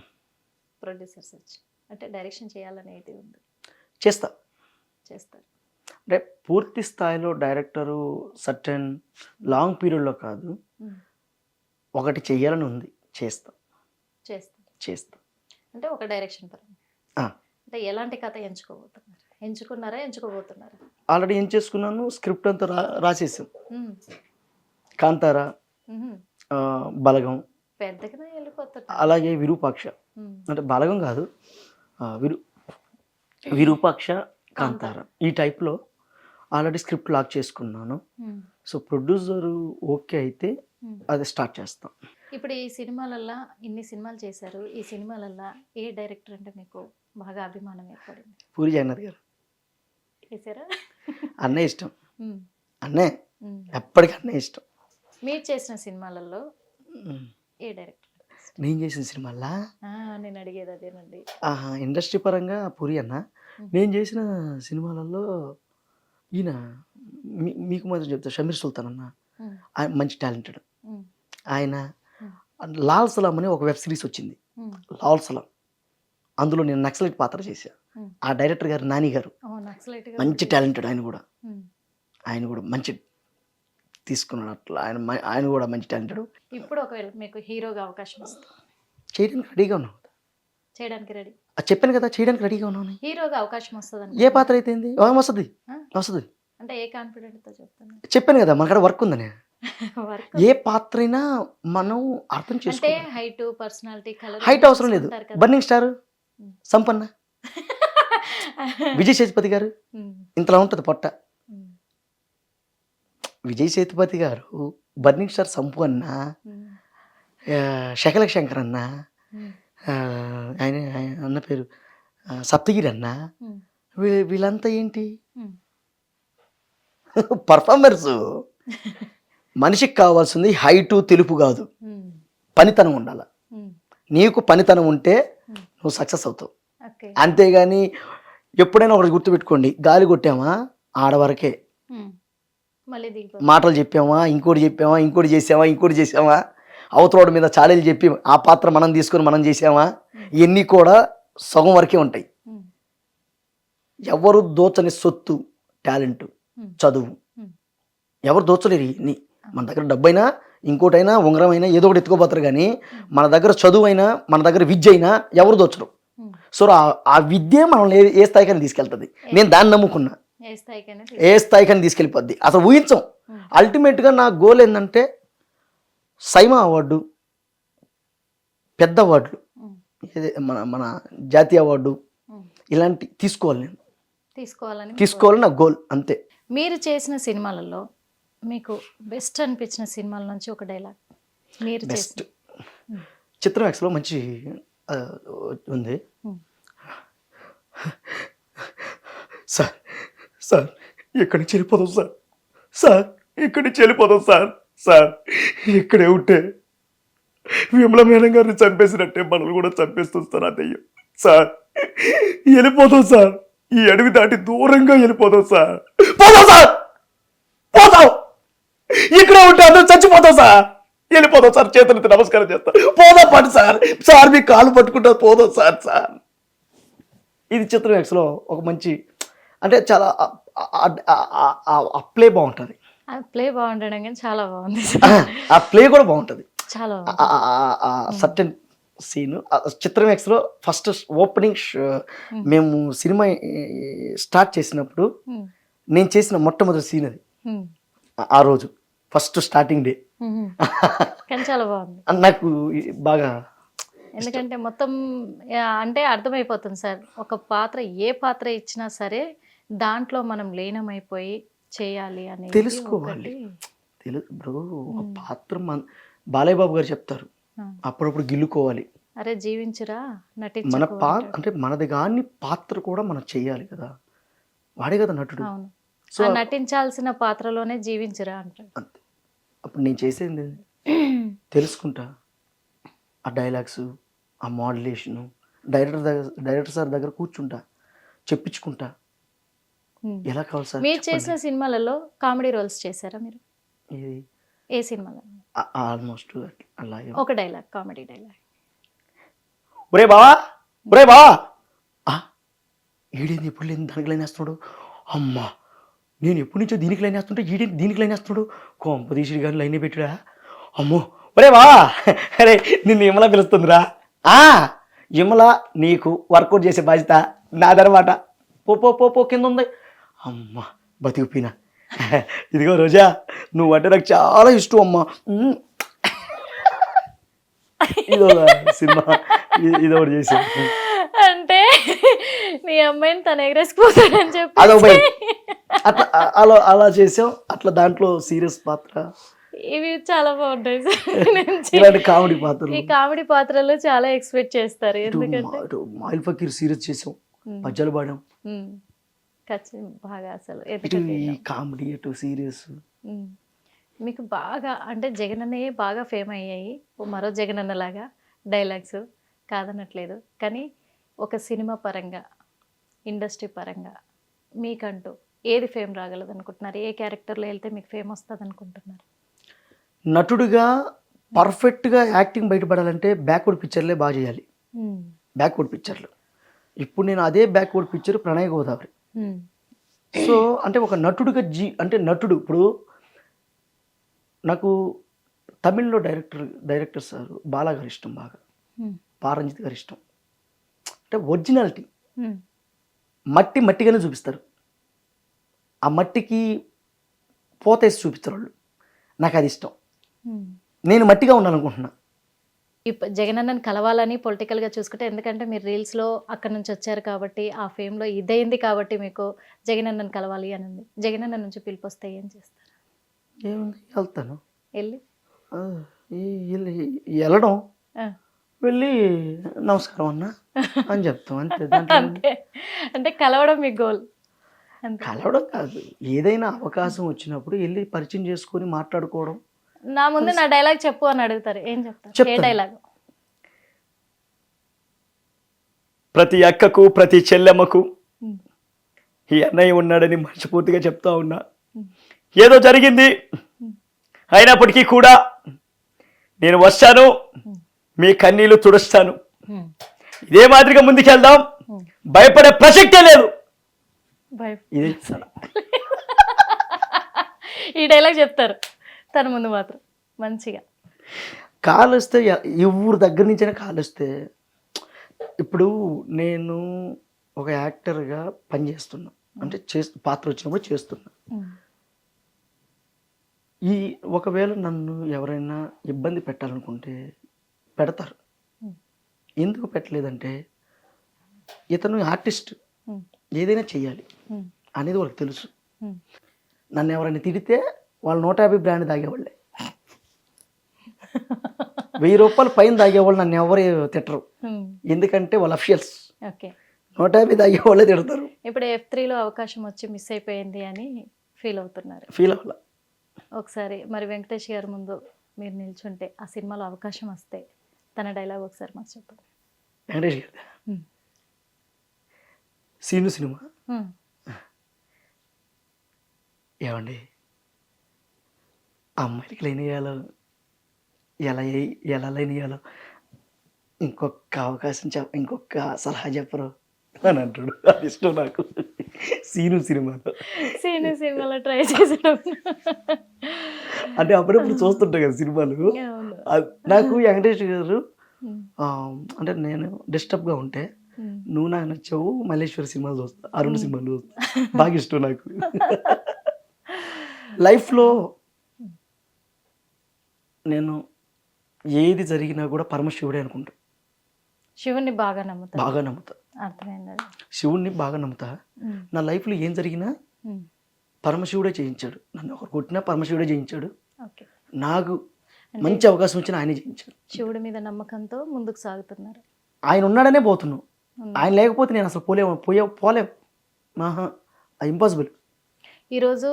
ప్రొడ్యూసర్ సచ్ అంటే డైరెక్షన్ చేయాలనేది ఉంది, చేస్తా. చేస్తారు. అంటే పూర్తి స్థాయిలో డైరెక్టరు సర్టెన్ లాంగ్ పీరియడ్లో కాదు, ఒకటి చెయ్యాలని ఉంది, చేస్తా. అంటే ఒక డైరెక్షన్ పరంగా ఆ. అంటే ఎలాంటి కథ ఎంచుకోబోతున్నారు? ఎంచుకోబోతున్నారా? ఆల్రెడీ ఏం చేసుకున్నాను, స్క్రిప్ట్ అంతా రాసేసాం. కాంతార, బలగం, పెద్దగానే వెళ్ళిపోతున్నారు. అలాగే విరూపాక్ష, అంటే బలగం కాదు, విరూపాక్ష, కాంతార, ఈ టైప్లో ఆల్రెడీ స్క్రిప్ట్ లాక్ చేసుకున్నాను. సో ప్రొడ్యూసరు ఓకే అయితే అది స్టార్ట్ చేస్తాం. ఇప్పుడు ఈ సినిమాలల్లో ఇన్ని సినిమాలు చేశారు, ఈ సినిమాలల్లో ఏ డైరెక్టర్ అంటే మీకు బాగా అభిమానం ఏర్పడింది? పూరి జగన్నాథ్ గారు. చేశారా? అన్నయ్య ఇష్టం, అన్నయ్య ఎప్పటికీ అన్నయ్య ఇష్టం. మీరు చేసిన సినిమాలలో ఏ డైరెక్టర్? నేను చేసిన సినిమాలా నేను అడిగేది అదేనండి. ఇండస్ట్రీ పరంగా పూరి అన్న. నేను చేసిన సినిమాలలో ఈయన మీకు మాత్రం చెప్తా, షమీర్ సుల్తాన్ అన్న, ఆయన మంచి టాలెంటెడ్. ఆయన లాల్ సలాం అనే ఒక వెబ్ సిరీస్ వచ్చింది, లాల్ సలాం. అందులో నేను నక్సలైట్ పాత్ర చేశా. ఆ డైరెక్టర్ గారు నాని గారు, మంచి టాలెంటెడ్. ఆయన కూడా మంచి తీసుకున్నాడు అట్లా. ఆయన కూడా మంచి టాలెంటెడ్. ఇప్పుడు ఒకవేళ మీకు హీరోగా అవకాశం వస్తే చేయడానికి రెడీగా ఉన్నాను. చేయడానికి రెడీ చెప్పాను కదా, చేయడానికి రెడీగా ఉన్నాను. హీరోగా అవకాశం వస్తుంది? ఏ పాత్ర అయితే వస్తుంది. అంటే ఏ కాన్ఫిడెంట్ తో చెప్తాను? చెప్పాను కదా, మన కాడ వర్క్ ఉందని. ఏ పాత్ర అయినా మనం అర్థం చేసుకో. Height, personality, colour. హైట్ అవసరం లేదు. బర్నింగ్ స్టార్ సంపన్న, విజయ్ సేతుపతి గారు ఇంతలా ఉంటుంది పొట్ట. విజయ్ సేతుపతి గారు, బర్నింగ్ స్టార్ సంపన్న, శకల శంకర్ అన్న, ఆయన అన్న పేరు సప్తగిరి అన్న, వీళ్ళంతా ఏంటి పర్ఫార్మెన్స్. మనిషికి కావాల్సింది హైటు తెలుపు కాదు, పనితనం ఉండాలి. నీకు పనితనం ఉంటే నువ్వు సక్సెస్ అవుతావు. అంతేగాని ఎప్పుడైనా ఒకటి గుర్తుపెట్టుకోండి, గాలి కొట్టామా ఆడవరకే, మాటలు చెప్పామా, ఇంకోటి చేసామా, అవతలోడి మీద చాలీలు చెప్పి ఆ పాత్ర మనం తీసుకొని మనం చేసామా, ఇవన్నీ కూడా సగం వరకే ఉంటాయి. ఎవరు దోచని సొత్తు టాలెంట్, చదువు. ఎవరు దోచలేరు ఇన్ని. మన దగ్గర డబ్బైనా, ఇంకోటైనా, ఉంగరమైనా ఏదో ఒకటి ఎత్తుకోపోతారు. కానీ మన దగ్గర చదువు అయినా, మన దగ్గర విద్య అయినా ఎవరు దోచరు. సో ఆ విద్య మనల్ని ఏ స్థాయికైనా తీసుకెళ్తుంది. నేను దాన్ని నమ్ముకున్నా, ఏ స్థాయికైనా తీసుకెళ్ళిపోద్ది. అసలు ఊహించం. అల్టిమేట్గా నా గోల్ ఏంటంటే సైమా అవార్డు, పెద్ద అవార్డులు, మన జాతీయ అవార్డు ఇలాంటి తీసుకోవాలని నా గోల్, అంతే. మీరు చేసిన సినిమాలలో మీకు బెస్ట్ అనిపించిన సినిమాల నుంచి ఒక డైలాగ్. మీరు బెస్ట్ చిత్రం ఎక్స్లో మంచి ఉంది. సార్ ఇక్కడి నుంచి వెళ్ళిపోదాం సార్ ఇక్కడి నుంచి వెళ్ళిపోదాం సార్ ఇక్కడే ఉంటే విమల మేడం గారిని చంపేసినట్టే మనల్ని కూడా చంపేస్తుంది సార్. అదయ్యో సార్, వెళ్ళిపోతాం సార్, ఈ అడవి దాటి దూరంగా వెళ్ళిపోతాం సార్. పోతాం ఇక్కడ ఉంటే అందరూ చచ్చిపోతాం సార్. వెళ్ళిపోతాం సార్, చేతులెత్తి నమస్కారం చేస్తా. పోదాం పండి సార్ మీ కాలు పట్టుకుంటారు, పోదాం సార్. ఇది చిత్రం ఎక్స్లో ఒక మంచి, అంటే చాలా ప్లే బాగుంటుంది. ప్లే బాగుండడం కానీ చాలా బాగుంది. ఆ ప్లే కూడా బాగుంటుంది, చాలా సర్టెన్ సీన్. చిత్రం ఎక్స్లో ఫస్ట్ ఓపెనింగ్ మేము సినిమా స్టార్ట్ చేసినప్పుడు నేను చేసిన మొట్టమొదటి సీన్ అది. ఆ రోజు ఫస్ట్ స్టార్టింగ్ డే కానీ చాలా బాగుంది. నాకు బాగా, ఎందుకంటే మొత్తం అంటే అర్థమైపోతుంది సార్, ఒక పాత్ర ఏ పాత్ర ఇచ్చినా సరే దాంట్లో మనం లీనమైపోయి చేయాలి అని తెలుసుకోవాలి. బ్రో, ఒక పాత్ర బాలయ్య బాబు గారు చెప్తారు, అప్పుడప్పుడు గిల్లుకోవాలి. అరే జీవించురా మన నటించకు అంటాడు. అంటే మనది కాని పాత్ర కూడా మనం చేయాలి కదా, వాడే కదా నటుడు. అవును, సో ఆ నటించాల్సిన పాత్రలోనే జీవించురా అంటాడు. అంతే. అప్పుడు నేను చేసేది తెలుసుకుంటా, ఆ డైలాగ్స్, ఆ మోడ్యులేషను, డైరెక్టర్ సార్ దగ్గర కూర్చుంటా, చెప్పించుకుంటా ఎలా కావాలి సార్ మీరు చేసిన సినిమాలలో కామెడీ రోల్స్ చేశారా మీరు? ఇది ఏ సినిమాలో? ఆల్మోస్ట్ అలా. ఒక డైలాగ్, కామెడీ డైలాగ్. ఒరే బావా, ఒరే బావా, ఈడేంది ఎప్పుడు లేని దానికి లైన్ వేస్తున్నాడు, అమ్మా నేను ఎప్పటి నుంచో దీనికి లైన్ వేస్తుంటే ఈడేంటి దీనికి లైన్ వేస్తున్నాడు, కొంపదీసుడు కానీ లైన్ పెట్టాడా, అమ్మో ఒరే బావా, అరే నిన్ను ఇమలా పిలుస్తుందిరా. ఇమలా నీకు వర్కౌట్ చేసే బాధ్యత నాదనమాట. పో పో పో పో కింద ఉంది. అమ్మా బతికిపోయినా. ఇదిగో రోజా, నువ్వు అంటే నాకు చాలా ఇష్టం అమ్మా. ఇదో సినిమా, ఇదొకటి చేసి అంటే మీ అమ్మాయిని తను ఎగరేసిపోతాడని చెప్పి అదో భయం. అట్లా అలా చేసాం. అట్లా దాంట్లో సీరియస్ పాత్ర, ఇవి చాలా బాగుంటాయి సార్. ఇలాంటి కామెడీ పాత్రలు. ఈ కామెడీ పాత్రలు చాలా ఎక్స్పెక్ట్ చేస్తారు, ఎందుకంటే మాయిల్ ఫకీర్ సీరియస్ చేసాం, పద్యాలు పాడాం. ఖచ్చితంగా బాగా అసలు ఇటు ఎందుకంటే ఈ కామెడీ, అటు సీరియస్. మీకు బాగా అంటే జగనన్నయే బాగా ఫేమ్ అయ్యాయి, మరో జగనన్న లాగా డైలాగ్స్ కాదనట్లేదు. కానీ ఒక సినిమా పరంగా, ఇండస్ట్రీ పరంగా మీకంటూ ఏది ఫేమ్ రాగలదు అనుకుంటున్నారు? ఏ క్యారెక్టర్లో వెళ్తే మీకు ఫేమ్ వస్తుంది అనుకుంటున్నారు? నటుడిగా పర్ఫెక్ట్గా యాక్టింగ్ బయటపడాలంటే బ్యాక్వర్డ్ పిక్చర్లే బాగా చేయాలి. బ్యాక్వర్డ్ పిక్చర్లు. ఇప్పుడు నేను అదే backward picture Pranay Godavari. So అంటే ఒక నటుడిగా అంటే నటుడు ఇప్పుడు నాకు తమిళ్లో డైరెక్టర్ సార్ బాలా గారు ఇష్టం, బాగా పారంజిత్ గారు ఇష్టం. అంటే ఒరిజినాలిటీ, మట్టిగానే చూపిస్తారు, ఆ మట్టికి పోతేసి చూపిస్తారు వాళ్ళు. నాకు అది ఇష్టం, నేను మట్టిగా ఉండాలనుకుంటున్నా. జగనన్నని కలవాలని పొలిటికల్గా చూసుకుంటే, ఎందుకంటే మీరు రీల్స్లో అక్కడ నుంచి వచ్చారు కాబట్టి, ఆ ఫేమ్లో ఇదైంది కాబట్టి మీకు జగనన్నని కలవాలి అని ఉంది. జగనన్న నుంచి పిలుపు వస్తే ఏం చేస్తారు? ఏముంది, వెళ్తాను, వెళ్ళి వెళ్ళడం, వెళ్ళి నమస్కారం అన్న అని చెప్తాం అంతే. దాంట్లో అంటే కలవడం మీ గోల్? కలవడం కాదు, ఏదైనా అవకాశం వచ్చినప్పుడు వెళ్ళి పరిచయం చేసుకొని మాట్లాడుకోవడం. నా ముందు నా డైలాగ్ చెప్పు అని అడుగుతారు, ఏం చెప్తారు? ఏ డైలాగ్? ప్రతి అక్కకు, ప్రతి చెల్లెమ్మకు ఈ అన్నయ్య ఉన్నాడని మనస్ఫూర్తిగా చెప్తా ఉన్నా. ఏదో జరిగింది అయినప్పటికీ కూడా నేను వస్తాను, మీ కన్నీళ్లు తుడుస్తాను. ఇదే మాదిరిగా ముందుకెళ్దాం, భయపడే ప్రసక్తే లేదు. ఇదే ఈ డైలాగ్ చెప్తారు తన ముందు మాత్రం మంచిగా. కాల్ వస్తే ఊరు దగ్గర నుంచైనా కాల్ వస్తే, ఇప్పుడు నేను ఒక యాక్టర్గా పనిచేస్తున్నా, అంటే పాత్ర వచ్చినప్పుడు చేస్తున్నా. ఒకవేళ నన్ను ఎవరైనా ఇబ్బంది పెట్టాలనుకుంటే పెడతారు. ఎందుకు పెట్టలేదంటే, ఇతను ఆర్టిస్ట్, ఏదైనా చెయ్యాలి అనేది వాళ్ళకి తెలుసు. నన్ను ఎవరైనా తిడితే వాళ్ళు 150 బ్రాండ్ తాగేవాళ్ళే, 1000 రూపాయలు పైన తాగేవాళ్ళు నన్ను ఎవరు తిట్టరు, ఎందుకంటే వాళ్ళ అఫిషియల్స్. 150 తాగేవాళ్ళే తిడతారు. ఇప్పుడు F3లో అవకాశం వచ్చి మిస్ అయిపోయింది అని ఫీల్ అవుతున్నారు? ఫీల్ అవ్వాల. ఒకసారి మరి వెంకటేష్ గారి ముందు మీరు నిల్చుంటే, ఆ సినిమాలో అవకాశం వస్తే తన డైలాగ్ ఒకసారి మాకు చెప్పండి. వెంకటేష్ గారి సీను సినిమా, ఏమండి ఆ అమ్మాయికి లైన్ వేయాలో, ఎలా లైన్ వేయాలో ఇంకొక అవకాశం ఇంకొక సలహా చెప్పరు అని అంటాడు. అది ఇష్టం నాకు సీను సినిమాలో ట్రై చేసాడు. అంటే అప్పుడప్పుడు చూస్తుంటా కదా సినిమాలు. నాకు వెంకటేష్ గారు అంటే నేను డిస్టర్బ్గా ఉంటే, నువ్వు నాకు నచ్చావు, మల్లేశ్వరి సినిమాలు చూస్తా, అరుణ్ సినిమాలు చూస్తా, బాగా ఇష్టం నాకు. లైఫ్లో నేను ఏది జరిగినా కూడా పరమశివుడే అనుకుంటా. శివుణ్ణి బాగా నమ్ముతా? అర్థమైంది. శివుణ్ణి బాగా నమ్ముతా. నా లైఫ్లో ఏం జరిగినా పరమశివుడే చేయించాడు. నన్ను ఒకరు కొట్టినా పరమశివుడే చేయించాడు. నాకు మంచి అవకాశం వచ్చిన ఆయనే చేయించారు. శివుడి మీద నమ్మకంతో ముందుకు సాగుతున్నారు. ఆయన ఉన్నాడనే పోతున్నాం. ఆయన లేకపోతే నేను అసలు పోలేవు. ఇంపాసిబుల్. ఈరోజు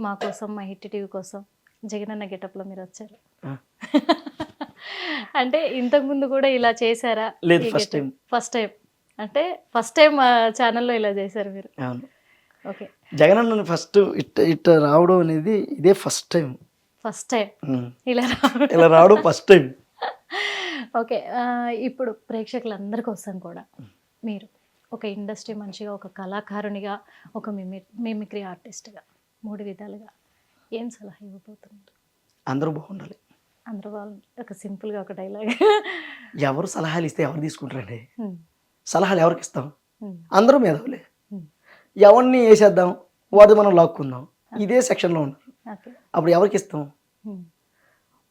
మా కోసం మా హిట్ టీవీ కోసం జగనన్న గెటప్లో మీరు వచ్చారు. అంటే ఇంతకుముందు కూడా ఇలా చేశారా? లేదు, ఫస్ట్ టైం. అంటే ఫస్ట్ టైం మా ఛానల్లో ఇలా చేశారు మీరు. అవును. ఓకే. జగనన్న ఫస్ట్ ఇట్ట రావడం అనేది ఇదే ఫస్ట్ టైం ఇలా రావడం ఫస్ట్ టైం. ఓకే. ఇప్పుడు ప్రేక్షకులందరి కోసం కూడా మీరు ఒక ఇండస్ట్రీ మనిషిగా, ఒక కళాకారునిగా, ఒక మిమిక్రీ ఆర్టిస్ట్గా 3 విధాలుగా ఏం సలహా ఇవ్వబోతున్నారు? అందరూ బాగుండాలి. అందరూ వాళ్ళు ఒక సింపుల్గా ఒక డైలాగ్. ఎవరు సలహాలు ఇస్తే ఎవరు తీసుకుంటారండి? సలహాలు ఎవరికి ఇస్తాం? అందరూ మేధావులే. ఎవరిని వేసేద్దాం, వాడు మనం లాక్కుందాం, ఇదే సెక్షన్లో ఉన్నారు. అప్పుడు ఎవరికి ఇస్తాం?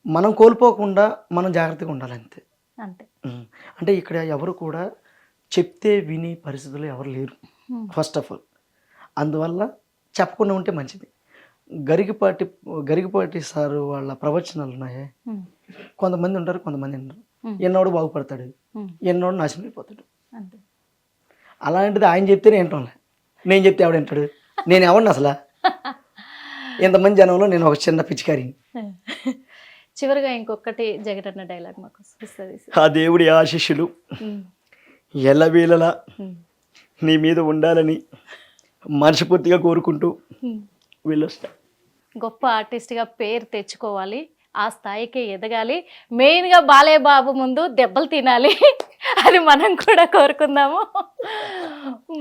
మనం కోల్పోకుండా మనం జాగ్రత్తగా ఉండాలి అంతే. అంటే ఇక్కడ ఎవరు కూడా చెప్తే విని పరిస్థితులు ఎవరు లేరు ఫస్ట్ ఆఫ్ ఆల్. అందువల్ల చెప్పకుండా ఉంటే మంచిది. గరికపాటి సారు వాళ్ళ ప్రవచనాలు ఉన్నాయే, కొంతమంది ఉంటారు, కొంతమంది ఉండరు. ఎన్నోడు బాగుపడతాడు, ఎన్నోడు నాశనం అయిపోతాడు. అలాంటిది ఆయన చెప్తేనే ఏంటోలే, నేను చెప్తే ఎవడంటాడు? నేను ఎవడిని అసలు? ఇంతమంది జనంలో నేను ఒక చిన్న పిచికారిని. చివరిగా ఇంకొకటి జగనన్న డైలాగ్ మాకు ఇస్తుంది. ఆ దేవుడి ఆశీస్సులు ఎల్లవేళలా నీ మీద ఉండాలని మనస్ఫూర్తిగా కోరుకుంటూ వెళ్ళొస్తా. గొప్ప ఆర్టిస్ట్గా పేరు తెచ్చుకోవాలి, ఆ స్థాయికి ఎదగాలి, మెయిన్గా బాలయ్య బాబు ముందు దెబ్బలు తినాలి, అది మనం కూడా కోరుకుందాము.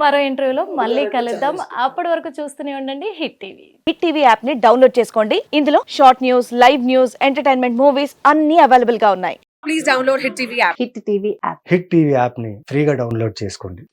మరో ఇంటర్వ్యూలో మళ్ళీ కలుద్దాం. అప్పటి వరకు చూస్తూనే ఉండండి hit TV. Hit TV app ని డౌన్లోడ్ చేసుకోండి. ఇందులో short news, live news, entertainment movies అన్ని అవైలబుల్ గా ఉన్నాయి. Please download hit TV app. Hit TV app. Hit TV యాప్ని ఫ్రీగా డౌన్లోడ్ చేసుకోండి.